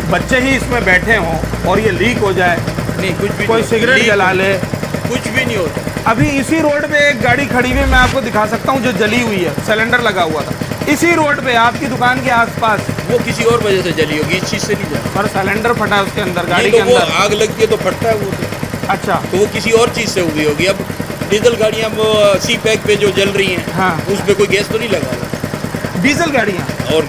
बच्चे ही इसमें बैठे हों और ये लीक हो जाए नहीं कुछ भी कोई नहीं, सिगरेट लीक जला ले, कुछ भी नहीं होता। अभी इसी रोड पे एक गाड़ी खड़ी हुई है, मैं आपको दिखा सकता हूँ, जो जली हुई है, सिलेंडर लगा हुआ था इसी रोड पे आपकी दुकान के आसपास, वो किसी और वजह से जली होगी, इस चीज़ से नहीं जली। पर सिलेंडर फटा है उसके अंदर, गाड़ी नहीं के तो वो अंदर। आग लगती है तो फटता है वो तो। अच्छा, तो वो किसी और चीज़ से हुई होगी। अब डीजल गाड़ियाँ वो सी पैक पे जो जल रही हैं, हाँ। उस पर कोई गैस तो नहीं लगा हुआ। डीजल गाड़ियाँ और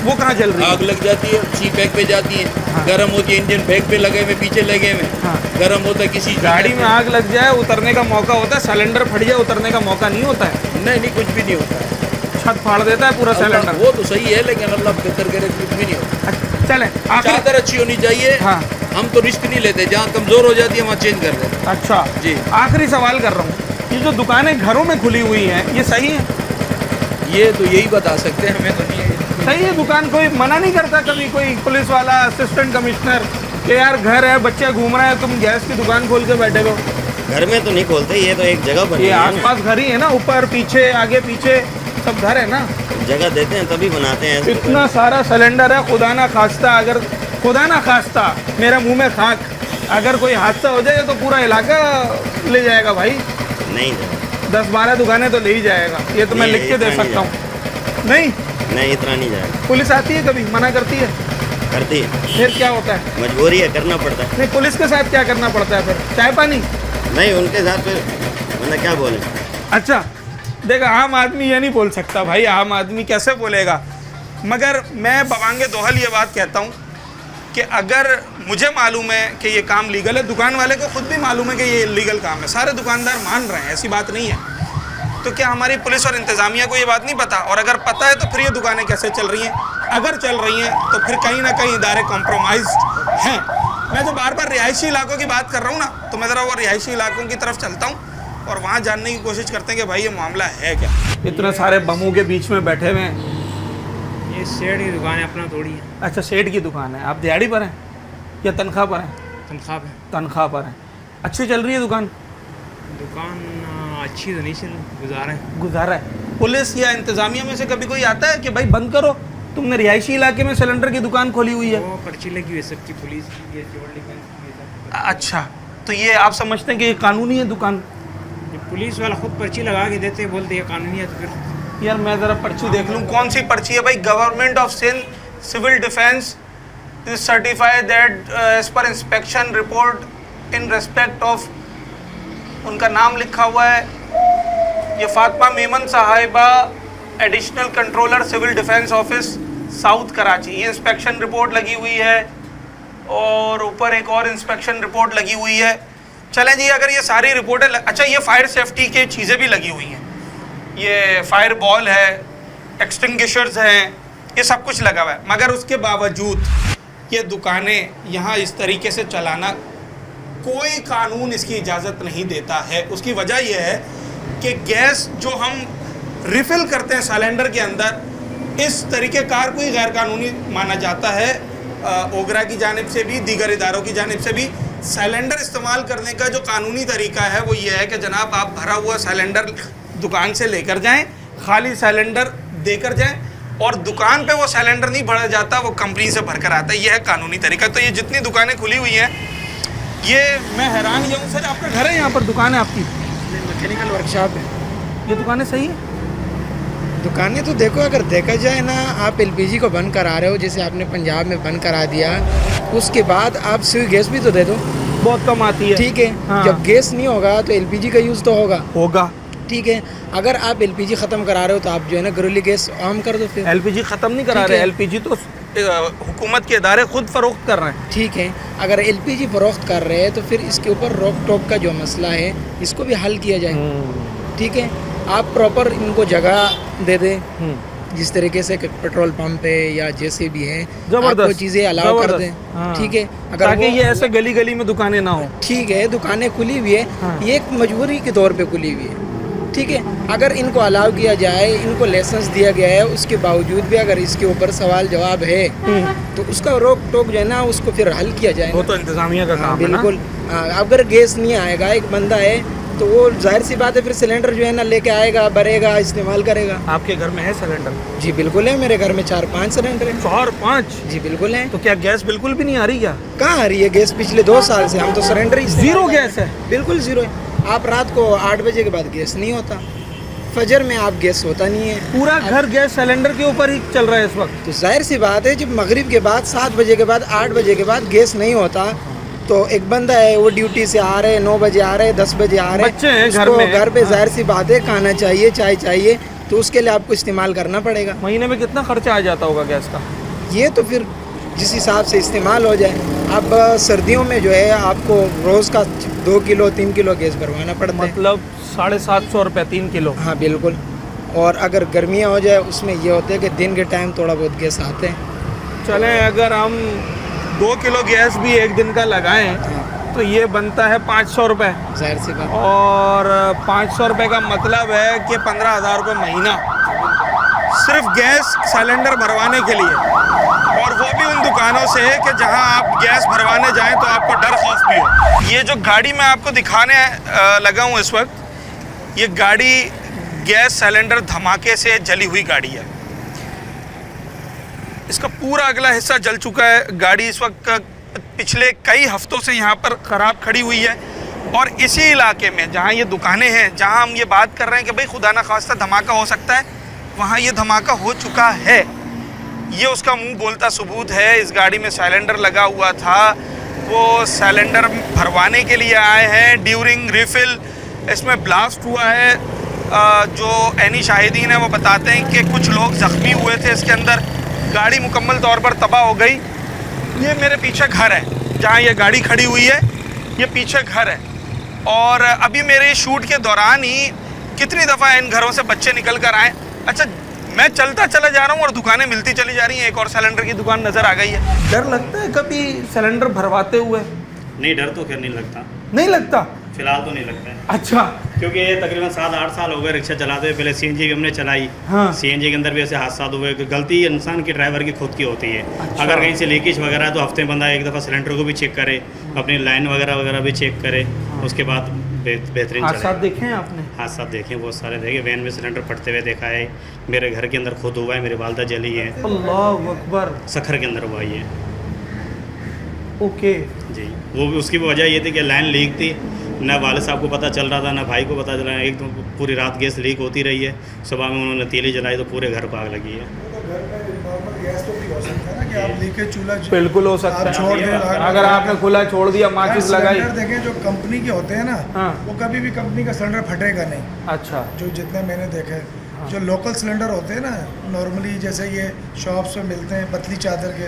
वो कहाँ जल रही आग है? लग जाती है, सी पैक पे जाती है, हाँ। गर्म होती है, इंजन पैक पे लगे हुए, पीछे लगे हुए, हाँ। गर्म होता है किसी गाड़ी में आग लग जाए उतरने का मौका होता है, सिलेंडर फट जाए उतरने का मौका नहीं होता है। नहीं नहीं कुछ भी नहीं होता है। छत फाड़ देता है पूरा अल्लाह- सिलेंडर। वो तो सही है, लेकिन अल्लाह बेहतर करे कुछ भी नहीं होता। चले आखिर, चादर अच्छी होनी चाहिए। हाँ। हम तो रिस्क नहीं लेते, जहाँ कमज़ोर हो जाती है वहाँ चेंज कर देते हैं। अच्छा जी। आखिरी सवाल कर रहा हूँ, ये जो दुकानें घरों में खुली हुई हैं ये सही है? ये तो यही बता सकते हैं, हमें तो नहीं है। सही है दुकान, कोई मना नहीं करता कभी कोई पुलिस वाला, असिस्टेंट कमिश्नर कि यार घर है, बच्चे घूम रहे हैं, तुम गैस की दुकान खोल के बैठे हो? घर में तो नहीं खोलते, ये तो एक जगह बनी ये है ना। आसपास घर ही है ना, ऊपर पीछे आगे पीछे सब घर है ना, जगह देते हैं तभी बनाते हैं। इतना सारा सिलेंडर है। खुदा ना खास्ता, अगर खुदा ना खास्ता मेरे मुंह में खाक, अगर कोई हादसा हो जाए तो पूरा इलाका ले जाएगा भाई। नहीं 10-12 दुकानें तो ले ही जाएगा, ये तो मैं नहीं, लिख के दे इतना सकता हूँ। नहीं नहीं इतना नहीं जाएगा। पुलिस आती है कभी, मना करती है, करती है, फिर क्या होता है? मजबूरी है, करना पड़ता है। नहीं पुलिस के साथ क्या करना पड़ता है फिर? चाय पानी? नहीं उनके साथ फिर मतलब क्या बोले। अच्छा देखा, आम आदमी ये नहीं बोल सकता भाई, आम आदमी कैसे बोलेगा? मगर मैं बवांगे दोहल ये बात कहता हूँ कि अगर मुझे मालूम है कि ये काम लीगल है, दुकान वाले को खुद भी मालूम है कि ये इलीगल काम है, सारे दुकानदार मान रहे हैं, ऐसी बात नहीं है, तो क्या हमारी पुलिस और इंतज़ामिया को ये बात नहीं पता? और अगर पता है तो फिर ये दुकानें कैसे चल रही हैं? अगर चल रही हैं तो फिर कहीं ना कहीं इदारे कॉम्प्रोमाइज्ड हैं। मैं जो बार बार रिहायशी इलाकों की बात कर रहा हूँ ना, तो मैं ज़रा वो रिहायशी इलाकों की तरफ चलता हूँ और वहाँ जानने की कोशिश करते हैं कि भाई ये मामला है क्या। इतने सारे बमों के बीच में बैठे हुए हैं। ये सेठ की दुकान है, अपना थोड़ी है। अच्छा सेठ की दुकान है, आप दिहाड़ी पर हैं या तनख्वाह पर हैं? तनख्वाह पे। तनख्वाह पर हैं। अच्छी चल रही है दुकान? दुकान अच्छी तो नहीं चल, गुजारा है। गुजारा है। पुलिस या इंतज़ामिया में से कभी कोई आता है कि भाई बंद करो, तुमने रिहायशी इलाके में सिलेंडर की दुकान खोली हुई है? वो पर्ची लगी हुई है सबकी, पुलिस की, अच्छा, तो ये आप समझते हैं कि ये कानूनी है दुकान? पुलिस वाला खुद पर्ची लगा के देते, बोलते हैं कानूनी है, तो फिर यार मैं ज़रा पर्ची देख लूँ, कौन सी पर्ची है भाई? Government of Sindh civil defence is certified that as per inspection report in respect of, उनका नाम लिखा हुआ है, ये फातिमा मेमन साहिबा, additional controller civil defence office south Karachi, ये इंस्पेक्शन रिपोर्ट लगी हुई है और ऊपर एक और इंस्पेक्शन रिपोर्ट लगी हुई है। चलें जी, अगर ये सारी रिपोर्टें अच्छा, ये फायर सेफ्टी की चीज़ें भी लगी हुई हैं, ये फायर बॉल है, एक्सटिंग्विशर्स हैं, ये सब कुछ लगा हुआ है, मगर उसके बावजूद ये दुकानें यहाँ इस तरीके से चलाना कोई कानून इसकी इजाज़त नहीं देता है। उसकी वजह यह है कि गैस जो हम रिफ़िल करते हैं सिलेंडर के अंदर, इस तरीके कार को ही गैर कानूनी माना जाता है। ओगरा की जानिब से भी, दीगर इदारों की जानिब से भी सिलेंडर इस्तेमाल करने का जो कानूनी तरीका है वो ये है कि जनाब आप भरा हुआ सिलेंडर दुकान से लेकर जाएं, खाली सिलेंडर देकर जाएं, और दुकान पे वो सिलेंडर नहीं भरा जाता, वो कंपनी से भरकर आता है। ये है कानूनी तरीका। तो ये जितनी दुकानें खुली हुई हैं, ये मैं हैरान ये हूँ। सर आपका घर है यहाँ पर, दुकान है आपकी? मैकेनिकल वर्कशॉप है। ये दुकानें सही है? दुकानें तो देखो, अगर देखा जाए ना, आप एलपीजी को बंद करा रहे हो, जैसे आपने पंजाब में बंद करा दिया, उसके बाद आप स्वी गैस भी तो दे दो, बहुत कम आती है। ठीक है। हाँ। जब गैस नहीं होगा तो एलपीजी का यूज़ तो होगा। ठीक है। अगर आप एलपीजी ख़त्म करा रहे हो तो आप जो है ना घरेलू गैस आम कर दो। फिर एलपीजी ख़त्म नहीं करा रहे, एलपीजी तो हुकूमत के इदारे खुद फ़रोख्त कर रहे हैं। ठीक है। अगर एलपीजी फ़रोख्त कर रहे हैं तो फिर इसके ऊपर रोक टोक का जो मसला है इसको भी हल किया जाए। ठीक है। आप प्रॉपर इनको जगह दे दें, जिस तरीके से पेट्रोल पंप है या जैसे भी है, आपको चीज़ें अलाउ कर दें। ठीक है। अगर ताकि ये ऐसे गली गली में दुकानें ना हो। ठीक है। दुकानें खुली हुई है, ये एक मजबूरी के तौर पे खुली हुई है। ठीक है। अगर इनको अलाउ किया जाए, इनको लाइसेंस दिया गया है, उसके बावजूद भी अगर इसके ऊपर सवाल जवाब है तो उसका रोक टोक जो है ना उसको फिर हल किया जाए। वो तो इंतज़ामिया का काम है ना। बिल्कुल। अगर गैस नहीं आएगा, एक बंदा है तो वो जाहिर सी बात है फिर सिलेंडर जो है ना लेके आएगा, भरेगा, इस्तेमाल करेगा। आपके घर में है सिलेंडर? जी बिल्कुल है, मेरे घर में 4-5 सिलेंडर हैं। 4-5? जी बिल्कुल है। तो क्या गैस बिल्कुल भी नहीं आ रही क्या? कहाँ आ रही है गैस? पिछले 2 साल से हम तो सिलेंडर ही जीरो गैस है? बिल्कुल जीरो है। आप रात को 8 बजे के बाद गैस नहीं होता, फजर में आप गैस होता नहीं है। पूरा घर गैस सिलेंडर के ऊपर ही चल रहा है इस वक्त? तो जाहिर सी बात है जब मगरिब के बाद 7 बजे के बाद 8 बजे के बाद गैस नहीं होता तो एक बंदा है वो ड्यूटी से आ रहे, 9 बजे आ रहे, 10 बजे आ रहे, बच्चे हैं उसको घर पे जाहिर सी बात है खाना चाहिए, चाय चाहिए, तो उसके लिए आपको इस्तेमाल करना पड़ेगा। महीने में कितना खर्चा आ जाता होगा गैस का? ये तो फिर जिस हिसाब से इस्तेमाल हो जाए। अब सर्दियों में जो है आपको रोज़ का 2 किलो 3 किलो गैस भरवाना पड़ता है। मतलब 750 रुपये 3 किलो? हाँ बिल्कुल। और अगर गर्मियाँ हो जाए उसमें ये होता है कि दिन के टाइम थोड़ा बहुत गैस आते हैं। चलें अगर हम 2 किलो गैस भी एक दिन का लगाएं तो ये बनता है 500 रुपये। जाहिर सी बात। और 500 रुपये का मतलब है कि 15,000 रुपये महीना सिर्फ गैस सिलेंडर भरवाने के लिए, और वो भी उन दुकानों से कि जहां आप गैस भरवाने जाएं तो आपको डर खौफ भी हो। ये जो गाड़ी मैं आपको दिखाने लगा हूँ इस वक्त, ये गाड़ी गैस सिलेंडर धमाके से जली हुई गाड़ी है। इसका पूरा अगला हिस्सा जल चुका है। गाड़ी इस वक्त पिछले कई हफ्तों से यहाँ पर ख़राब खड़ी हुई है, और इसी इलाके में जहाँ ये दुकानें हैं, जहाँ हम ये बात कर रहे हैं कि भाई खुदा ना खास्ता धमाका हो सकता है, वहाँ ये धमाका हो चुका है। ये उसका मुंह बोलता सबूत है। इस गाड़ी में सिलेंडर लगा हुआ था, वो सिलेंडर भरवाने के लिए आए हैं। ड्यूरिंग रिफ़िल इसमें ब्लास्ट हुआ है। जो एनी शाहिदीन है वो बताते हैं कि कुछ लोग ज़ख्मी हुए थे इसके अंदर। गाड़ी मुकम्मल तौर पर तबाह हो गई। ये मेरे पीछे घर है जहाँ ये गाड़ी खड़ी हुई है, ये पीछे घर है। और अभी मेरे शूट के दौरान ही कितनी दफ़ा इन घरों से बच्चे निकल कर आए। अच्छा, मैं चलता चला जा रहा हूँ और दुकानें मिलती चली जा रही हैं। एक और सिलेंडर की दुकान नज़र आ गई है। डर लगता है कभी सिलेंडर भरवाते हुए? नहीं, डर तो खैर नहीं लगता। नहीं लगता? फिलहाल तो नहीं लगता है। अच्छा। क्योंकि ये तकरीबन 7-8 साल हो गए रिक्शा चलाते हुए। पहले सीएनजी भी हमने चलाई। हाँ। सीएनजी के अंदर भी ऐसे हादसा हुए। गलती इंसान की, ड्राइवर की खुद की होती है। अच्छा। अगर कहीं से लीकेज वगैरह है तो हफ्ते में बंदा एक दफ़ा सिलेंडर को भी चेक करे, अपनी लाइन वगैरह भी चेक करे, उसके बाद बेहतरीन हादसा देखे हैं आपने? हादसा देखे, बहुत सारे देखे। वैन में सिलेंडर फटते हुए देखा है। मेरे घर के अंदर खुद हुआ है, मेरी वालदा जली है। अल्लाह अकबर। सखर के अंदर हुआ ये। ओके जी। वो भी उसकी वजह ये थी कि लाइन लीक थी, ना वाले साहब को पता चल रहा था, ना भाई को पता चल रहा है। एक तो पूरी रात गैस लीक होती रही है। सुबह में उन्होंने तीली जलाई तो पूरे घर को आग लगी है। बिल्कुल हो सकता है। अगर आपने खुला छोड़ दिया, माचिस लगाई। देखें जो कंपनी के होते हैं ना, हाँ। वो कभी भी कंपनी का सिलेंडर फटेगा नहीं। अच्छा। जो जितने मैंने देखे, जो लोकल सिलेंडर होते हैं ना, नॉर्मली जैसे ये शॉप्स में मिलते हैं पतली चादर के,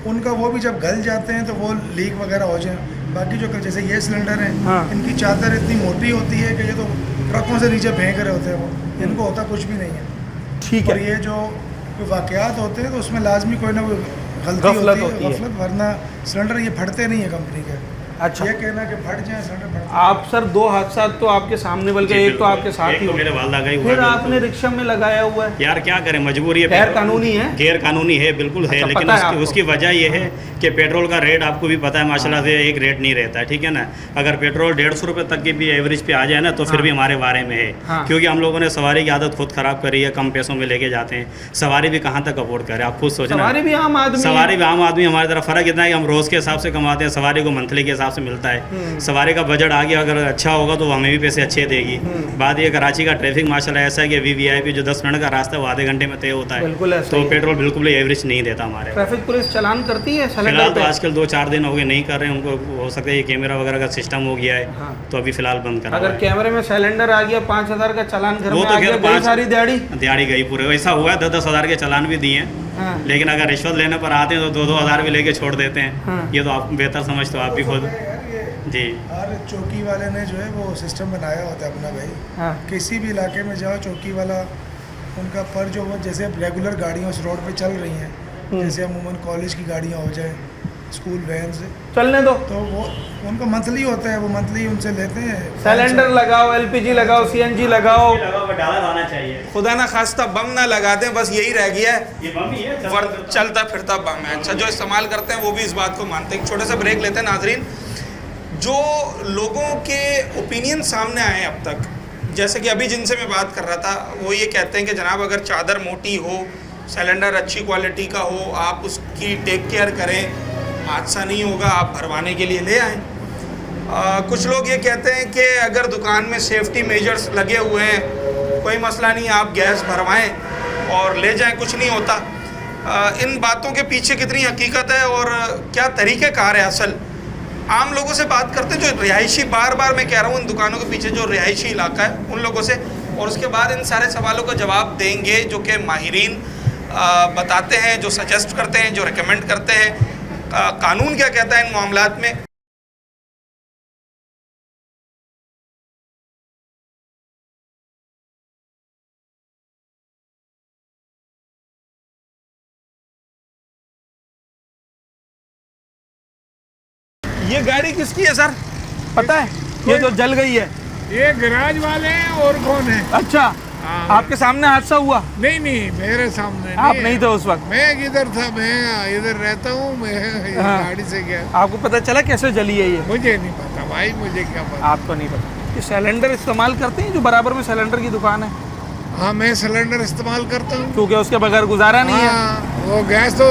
उनका वो भी जब गल जाते हैं तो वो लीक वगैरह हो जाए। बाकी जो जैसे ये सिलेंडर है, इनकी चादर इतनी मोटी होती है कि ये तो ट्रकों से नीचे फेंक रहे होते हैं, वो इनको होता कुछ भी नहीं है। ठीक है। और ये जो वाक़यात होते हैं तो उसमें लाजमी कोई ना कोई गलती होती है, गफलत, वरना सिलेंडर ये फटते नहीं है कंपनी के। अच्छा। ये कहना कि फट जाए सिलेंडर फट। आप सर 2 हादसा तो आपके सामने, बल्कि एक तो आपके साथ ही, मेरे वालदा का ही हुआ। फिर आपने रिक्शा में लगाया हुआ है। यार क्या करें, मजबूरी है। गैर कानूनी है? गैर कानूनी है, बिल्कुल है। लेकिन उसकी वजह ये है कि पेट्रोल का रेट आपको भी पता है माशाल्लाह से एक रेट नहीं रहता है, ठीक है ना। अगर पेट्रोल 150 रुपये तक की भी एवरेज पे आ जाए ना तो फिर भी हमारे बारे में है। क्योंकि हम लोगों ने सवारी की आदत खुद ख़राब करी है, कम पैसों में लेके जाते हैं। सवारी भी कहाँ तक अफोर्ड करे, आप खुद सोचना। सवारी भी आम आदमी, हमारी तरफ फ़र्क इतना है कि हम रोज़ के हिसाब से कमाते हैं, सवारी को मंथली के हिसाब से मिलता है। सवारी का बजट आ गया अगर अच्छा होगा तो हमें भी पैसे अच्छे देगी। बात ये कराची का ट्रैफिक माशाल्लाह ऐसा है कि वीवीआईपी जो 10 मिनट का रास्ता है वो आधे घंटे में तय होता है। तो पेट्रोल बिल्कुल एवरेज नहीं देता हमारे। ट्रैफिक पुलिस चालान करती है? फिलहाल तो आजकल 2-4 दिन हो गए नहीं कर रहे हैं। उनको हो सकता है ये कैमरा वगैरह का सिस्टम हो गया है, तो अभी फिलहाल बंद करा। अगर कैमरे में सिलेंडर आ गया, 5,000 का चालान घर वो में तो आ गया, गई सारी दिहाड़ी गई पूरे। ऐसा हुआ है 10-10 हज़ार के चालान भी दिए हैं। लेकिन अगर रिश्वत लेने पर आते हैं तो 2-2 हज़ार भी लेके छोड़ देते हैं। ये तो आप बेहतर समझते हो, आप भी खुद। जी। हर चौकी वाले ने जो है वो सिस्टम बनाया होता है अपना भाई। किसी भी इलाके में जाओ, चौकी वाला उनका पर जो वो जैसे रेगुलर गाड़ियाँ उस रोड पे चल रही हैं, जैसे अमूमन कॉलेज की गाड़ियाँ हो जाए, स्कूल वैन से चलने दो, तो वो उनका मंथली होता है, वो मंथली उनसे लेते हैं। सिलेंडर लगाओ, एलपीजी लगाओ, सीएनजी लगाओ, डाला रहना चाहिए। खुदा ना खास्ता बम ना लगा दें, बस यही रह गया है। ये बम ही है, चलता फिरता बम है। अच्छा, जो इस्तेमाल करते हैं वो भी इस बात को मानते हैं। छोटे से ब्रेक लेते हैं नाजरीन। जो लोगों के ओपिनियन सामने आए अब तक, जैसे कि अभी जिनसे मैं बात कर रहा था वो ये कहते हैं कि जनाब अगर चादर मोटी हो, सिलेंडर अच्छी क्वालिटी का हो, आप उसकी टेक केयर करें, हादसा नहीं होगा, आप भरवाने के लिए ले आएँ। कुछ लोग ये कहते हैं कि अगर दुकान में सेफ्टी मेजर्स लगे हुए हैं, कोई मसला नहीं, आप गैस भरवाएं और ले जाएं, कुछ नहीं होता। इन बातों के पीछे कितनी हकीकत है और क्या तरीक़ेकार है असल, आम लोगों से बात करते हैं, जो रिहायशी, बार बार मैं कह रहा हूँ इन दुकानों के पीछे जो रिहायशी इलाका है उन लोगों से, और उसके बाद इन सारे सवालों का जवाब देंगे जो कि माहिरीन बताते हैं, जो सजेस्ट करते हैं, जो रिकमेंड करते हैं। कानून क्या कहता है इन मामलात में। ये गाड़ी किसकी है सर, पता है? ये जो जल गई है ये गैराज वाले हैं, और कौन है? अच्छा, आपके सामने हादसा हुआ? नहीं नहीं, मेरे सामने आप नहीं थे उस वक्त? मैं किधर था, मैं इधर रहता हूँ, मैं गाड़ी से गया। आपको पता चला कैसे जली है ये? मुझे नहीं पता भाई, मुझे क्या पता। आपको नहीं पता? ये सिलेंडर इस्तेमाल करते हैं जो बराबर में सिलेंडर की दुकान है? हाँ, मैं सिलेंडर इस्तेमाल करता हूँ क्योंकि उसके बगैर गुजारा नहीं है। वो गैस तो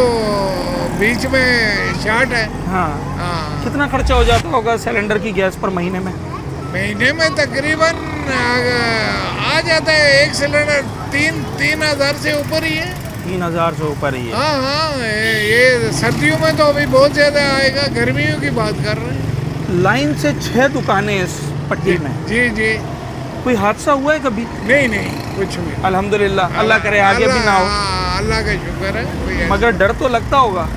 बीच में शॉर्ट है। हाँ। कितना खर्चा हो जाता होगा सिलेंडर की गैस पर महीने में? महीने में तकरीबन आ जाता है एक सिलेंडर 3,000 से ऊपर ही है। 3,000 से ऊपर ही है? हाँ, ये सर्दियों में तो अभी बहुत ज़्यादा आएगा, गर्मियों की बात कर रहे हैं। लाइन से 6 दुकानें इस पट्टी में? जी जी। कोई हादसा हुआ है कभी? नहीं, कुछ भी। अल्हम्दुलिल्लाह, अल्लाह करे आगे भी ना हो। अल्लाह का शुक्र है। मगर डर तो लगता होगा?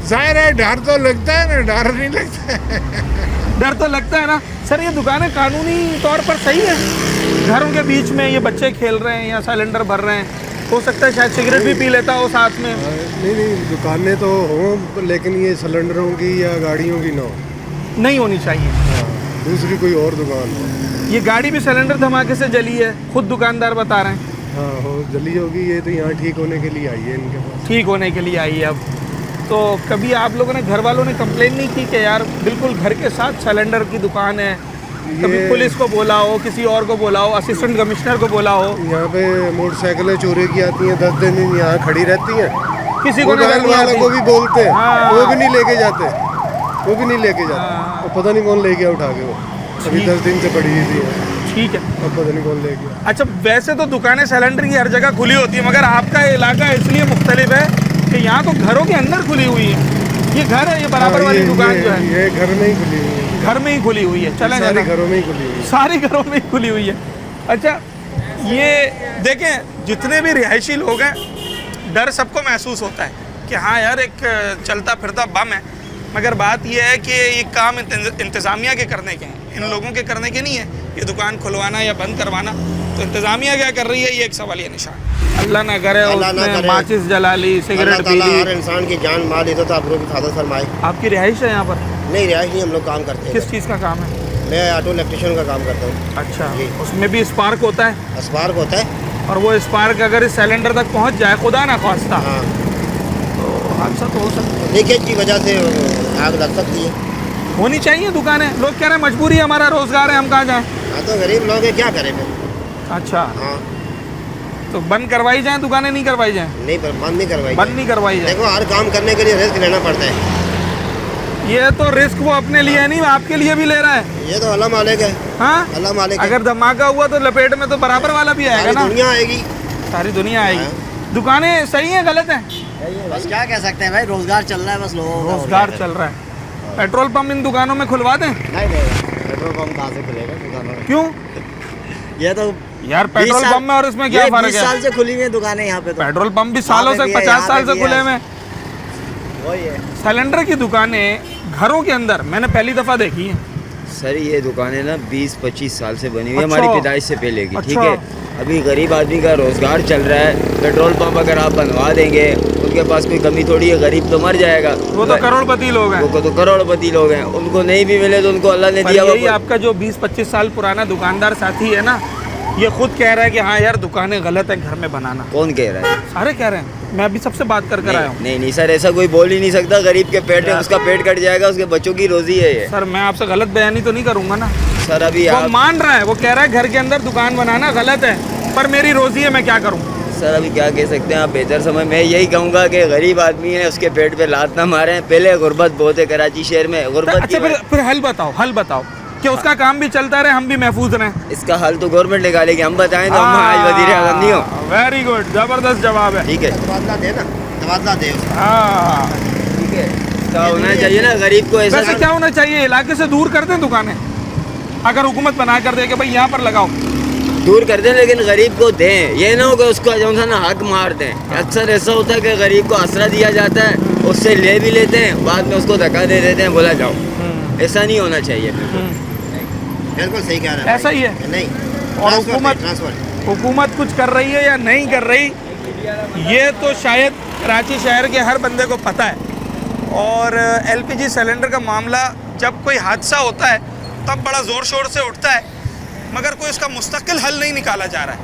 जाहिर है, डर तो लगता है ना, डर नहीं लगता है। डर तो लगता है ना। सर, ये दुकानें कानूनी तौर पर सही है? घरों के बीच में ये बच्चे खेल रहे हैं या सिलेंडर भर रहे हैं, हो सकता है शायद सिगरेट भी पी लेता हो साथ में। नहीं, दुकानें तो हों, लेकिन ये सिलेंडरों की या गाड़ियों की ना हो, नहीं होनी चाहिए। दूसरी कोई और दुकान हो। ये गाड़ी भी सिलेंडर धमाके से जली है, खुद दुकानदार बता रहे हैं। हाँ, हो जली होगी। ये तो यहाँ ठीक होने के लिए आई है, इनके पास ठीक होने के लिए आई है। अब तो कभी आप लोगों ने, घर वालों ने कंप्लेन नहीं की कि यार बिल्कुल घर के साथ सिलेंडर की दुकान है? कभी पुलिस को बोला हो, किसी और को बोला हो, असिस्टेंट कमिश्नर को बोला हो? यहाँ पे मोटरसाइकिलें चोरी की आती हैं, 10 दिन यहाँ खड़ी रहती हैं, किसी को वालों को भी बोलते हैं। वो भी नहीं लेके जाते, वो भी नहीं लेके जाते। वो पता नहीं कौन ले गया उठा के, वो अभी 10 दिन से पड़ी हुई थी। ठीक है, अब पता नहीं कौन ले गया। अच्छा, वैसे तो दुकानें सिलेंडर की हर जगह खुली होती है, मगर आपका इलाका इसलिए मुख्तलिफ है कि यहाँ तो घरों के अंदर खुली हुई है। ये घर है, ये बराबर वाली दुकान जो है, ये घर में ही खुली हुई है। घर में ही खुली हुई है। चलें, सारी घरों में ही खुली हुई है। सारी घरों में ही खुली हुई है। अच्छा, ये देखें, जितने भी रिहायशी लोग हैं, डर सबको महसूस होता है कि हाँ यार, एक चलता फिरता बम है, मगर बात यह है कि ये काम इंतज़ामिया के करने के हैं, इन लोगों के करने के नहीं है। ये दुकान खुलवाना या बंद करवाना तो इंतज़ामिया क्या कर रही है, ये एक सवालिया निशान। अल्लाह ना करे उसने माचिस जला ली, सिगरेट पी ली। हर इंसान की जान माल ही तो आप लोग हिफाजत फरमाए। आपकी रिहाइश है यहाँ पर? नहीं, रिहाइश नहीं, हम लोग काम करते हैं। किस चीज़ का काम है? मैं ऑटो इलेक्ट्रिशियन का काम करता हूँ। अच्छा, उसमें भी स्पार्क होता है? स्पार्क होता है। और वो स्पार्क अगर इस सिलेंडर तक पहुँच जाए, खुदा ना ख्वास्ता, तो हादसा तो हो सकता है। लीकेज की वजह से आग लग सकती है। होनी चाहिए दुकानें। लोग कह रहे हैं मजबूरी है, हमारा रोजगार है, हम कहाँ जाएं? हाँ, तो गरीब लोग हैं, क्या करें फिर? अच्छा, हाँ, तो बंद करवाई जाए दुकानें, नहीं करवाई जाए? नहीं, बंद नहीं करवाई, बंद नहीं करवाई जाए। देखो, हर काम करने के लिए रिस्क लेना पड़ता है। ये तो रिस्क वो अपने लिए नहीं, आपके लिए भी ले रहा है। ये तो अल्लाह मालिक है। हाँ, अल्लाह मालिक है। अगर धमाका हुआ तो लपेट में तो बराबर वाला भी आएगा ना। दुनिया आएगी, सारी दुनिया आएगी। दुकानें सही हैं, गलत हैं? बस क्या कह सकते हैं भाई, रोजगार चल रहा है, बस लोगों का रोजगार चल रहा है। पेट्रोल पंप इन दुकानों में खुलवा दें? नहीं, पेट्रोल पंप कहाँ से खुलेगा दुकानों में? क्यों? ये तो यार, पेट्रोल पंप में और इसमें क्या फर्क है? 20 साल से खुली हुई है दुकानें यहाँ पे। तो पेट्रोल पंप भी सालों से, 50 साल से खुले हुए। वही है। सिलेंडर की दुकानें घरों के अंदर मैंने पहली दफा देखी है। सर, ये दुकानें ना 20-25 साल से बनी हुई है, अच्छा। हमारी पैदाइश से पहले की। ठीक अच्छा। है, अभी गरीब आदमी का रोजगार चल रहा है। पेट्रोल पंप अगर आप बनवा देंगे, उनके पास कोई कमी थोड़ी है, गरीब तो मर जाएगा। वो तो करोड़पति लोग हैं। वो तो करोड़पति लोग हैं, उनको नहीं भी मिले तो उनको अल्लाह ने दिया। यही आपका जो 20-25 साल पुराना दुकानदार साथी है ना, ये खुद कह रहा है कि हाँ यार, दुकानें गलत है घर में बनाना। कौन कह रहा है? सारे कह रहे हैं। मैं अभी सबसे बात कर आया हूँ। नहीं नहीं सर, ऐसा कोई बोल ही नहीं सकता। गरीब के पेट में उसका पेट कट जाएगा, उसके बच्चों की रोजी है ये। सर मैं आपसे गलत बयानी तो नहीं करूँगा ना सर? अभी वो आप मान रहा है, वो कह रहा है घर के अंदर दुकान बनाना गलत है, पर मेरी रोजी है, मैं क्या करूँ? सर अभी क्या कह सकते हैं आप, बेहतर समय। मैं यही कहूँगा कि गरीब आदमी है, उसके पेट पे लात ना मारें। पहले गुर्बत बहुत है कराची शहर में, गुर्बत अच्छा फिर हल बताओ कि उसका काम भी चलता रहे, हम भी महफूज रहें। इसका हल तो गवर्नमेंट निकालेगी, हम बताएं तो हम आज वजीर आज़म नहीं हो। वेरी गुड, जबरदस्त जवाब है। ठीक है, तबादला दे ना, तबादला दे उसका। हाँ ठीक है, क्या होना चाहिए ना गरीब को ऐसा। वैसे क्या होना चाहिए, इलाके से दूर कर दें दुकानें, अगर हुकूमत बना कर दे कि भाई यहाँ पर लगाओ, दूर कर दें, लेकिन गरीब को दें। ये ना हो कि उसको जो है ना हक मार दें। अक्सर ऐसा होता है कि गरीब को आसरा दिया जाता है, उससे ले भी लेते हैं, बाद में उसको धक्का दे देते हैं, बोला जाओ। ऐसा नहीं होना चाहिए। बिल्कुल सही कह रहा है। ऐसा ही है नहीं, और हुकूमत कुछ कर रही है या नहीं कर रही, ये तो शायद कराची शहर के हर बंदे को पता है। और LPG सिलेंडर का मामला जब कोई हादसा होता है तब बड़ा ज़ोर शोर से उठता है, मगर कोई उसका मुस्तकिल हल नहीं निकाला जा रहा है।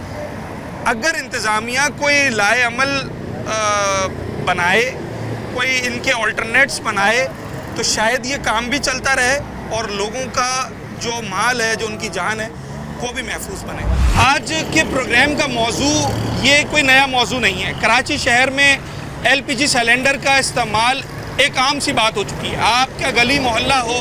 अगर इंतज़ामिया कोई लाए अमल बनाए, कोई इनके ऑल्टरनेट्स बनाए, तो शायद ये काम भी चलता रहे और लोगों का जो माल है, जो उनकी जान है, वो भी महफूज बने। आज के प्रोग्राम का मौजू ये कोई नया मौजू नहीं है। कराची शहर में LPG सिलेंडर का इस्तेमाल एक आम सी बात हो चुकी है। आपका गली मोहल्ला हो,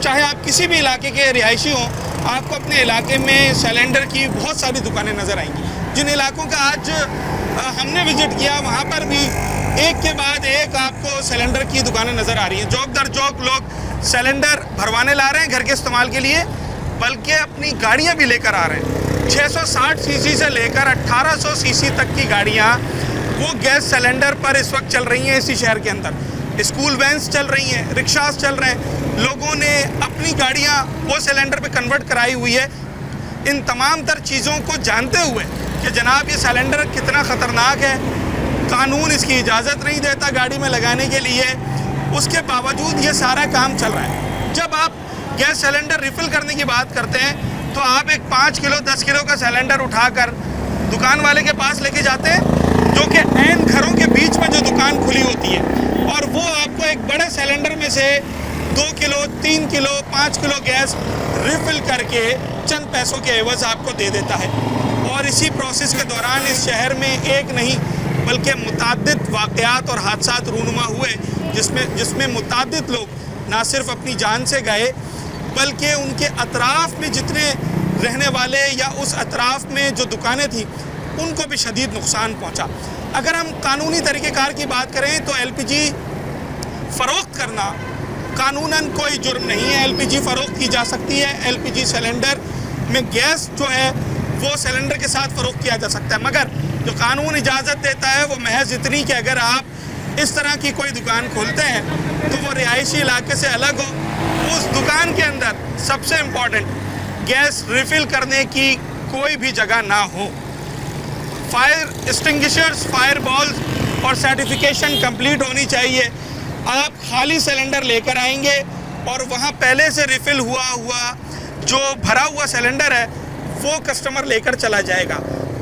चाहे आप किसी भी इलाके के रिहायशी हों, आपको अपने इलाके में सिलेंडर की बहुत सारी दुकानें नज़र आएंगी। जिन इलाकों का आज हमने विज़िट किया, वहाँ पर भी एक के बाद एक आपको सिलेंडर की दुकानें नज़र आ रही हैं। चौक दर चौक लोग सिलेंडर भरवाने ला रहे हैं घर के इस्तेमाल के लिए, बल्कि अपनी गाड़ियाँ भी लेकर आ रहे हैं। 660 सीसी से लेकर 1800 सीसी तक की गाड़ियाँ वो गैस सिलेंडर पर इस वक्त चल रही हैं इसी शहर के अंदर। स्कूल वैन्स चल रही हैं, रिक्शास चल रहे हैं, लोगों ने अपनी गाड़ियाँ वो सिलेंडर पे कन्वर्ट कराई हुई है। इन तमाम तर चीज़ों को जानते हुए कि जनाब ये सिलेंडर कितना ख़तरनाक है, कानून इसकी इजाज़त नहीं देता गाड़ी में लगाने के लिए, उसके बावजूद ये सारा काम चल रहा है। जब आप गैस सिलेंडर रिफ़िल करने की बात करते हैं तो आप एक 5 किलो 10 किलो का सिलेंडर उठाकर दुकान वाले के पास लेके जाते हैं, जो कि ऐन घरों के बीच में जो दुकान खुली होती है, और वो आपको एक बड़े सिलेंडर में से 2 kilo 3 kilo 5 kilo gas refill करके चंद पैसों के एवज़ आपको दे देता है। और इसी प्रोसेस के दौरान इस शहर में एक नहीं बल्कि मुताद्दिद वाक़यात और हादसात रूनुमा हुए, जिसमें मुताद्दिद लोग ना सिर्फ अपनी जान से गए, बल्कि उनके अतराफ़ में जितने रहने वाले या उस अतराफ़ में जो दुकानें थी उनको भी शदीद नुकसान पहुंचा। अगर हम कानूनी तरीक़ेकार की बात करें तो LPG फ़रोख्त करना कानूनन कोई जुर्म नहीं है। LPG फ़रोख्त की जा सकती है। LPG सिलेंडर में गैस जो है वो सिलेंडर के साथ फ़रोख्त किया जा सकता है, मगर जो कानून इजाज़त देता है वो महज इतनी कि अगर आप इस तरह की कोई दुकान खोलते हैं तो वो रिहायशी इलाके से अलग हो, उस दुकान के अंदर सबसे इम्पॉर्टेंट गैस रिफ़िल करने की कोई भी जगह ना हो। फायर एक्सटिंग्विशर्स, फायर बॉल्स और सर्टिफिकेशन कंप्लीट होनी चाहिए। आप खाली सिलेंडर लेकर आएंगे और वहाँ पहले से रिफ़िल हुआ जो भरा हुआ सिलेंडर है वो कस्टमर लेकर चला जाएगा।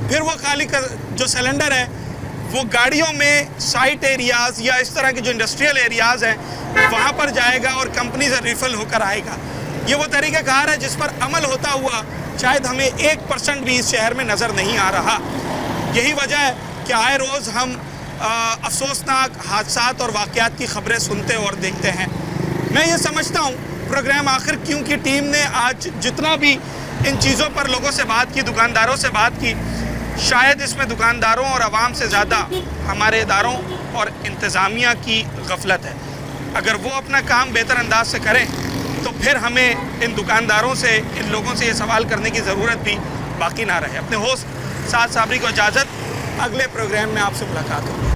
फिर वो खाली जो सिलेंडर है वो गाड़ियों में साइट एरियाज़ या इस तरह के जो इंडस्ट्रियल एरियाज़ हैं वहाँ पर जाएगा और कंपनी से रिफ़िल होकर आएगा। ये वो तरीक़ाकार है जिस पर अमल होता हुआ शायद हमें 1% भी इस शहर में नज़र नहीं आ रहा। यही वजह है कि आए रोज़ हम अफसोसनाक हादसात और वाक़यात की ख़बरें सुनते और देखते हैं। मैं ये समझता हूँ प्रोग्राम आखिर क्यों की टीम ने आज जितना भी इन चीज़ों पर लोगों से बात की, दुकानदारों से बात की, शायद इसमें दुकानदारों और आवाम से ज़्यादा हमारे इदारों और इंतज़ामिया की गफलत है। अगर वो अपना काम बेहतर अंदाज से करें तो फिर हमें इन दुकानदारों से, इन लोगों से ये सवाल करने की ज़रूरत भी बाकी ना रहे। अपने होस्ट साद साबरी को इजाज़त, अगले प्रोग्राम में आपसे मुलाकात होगी।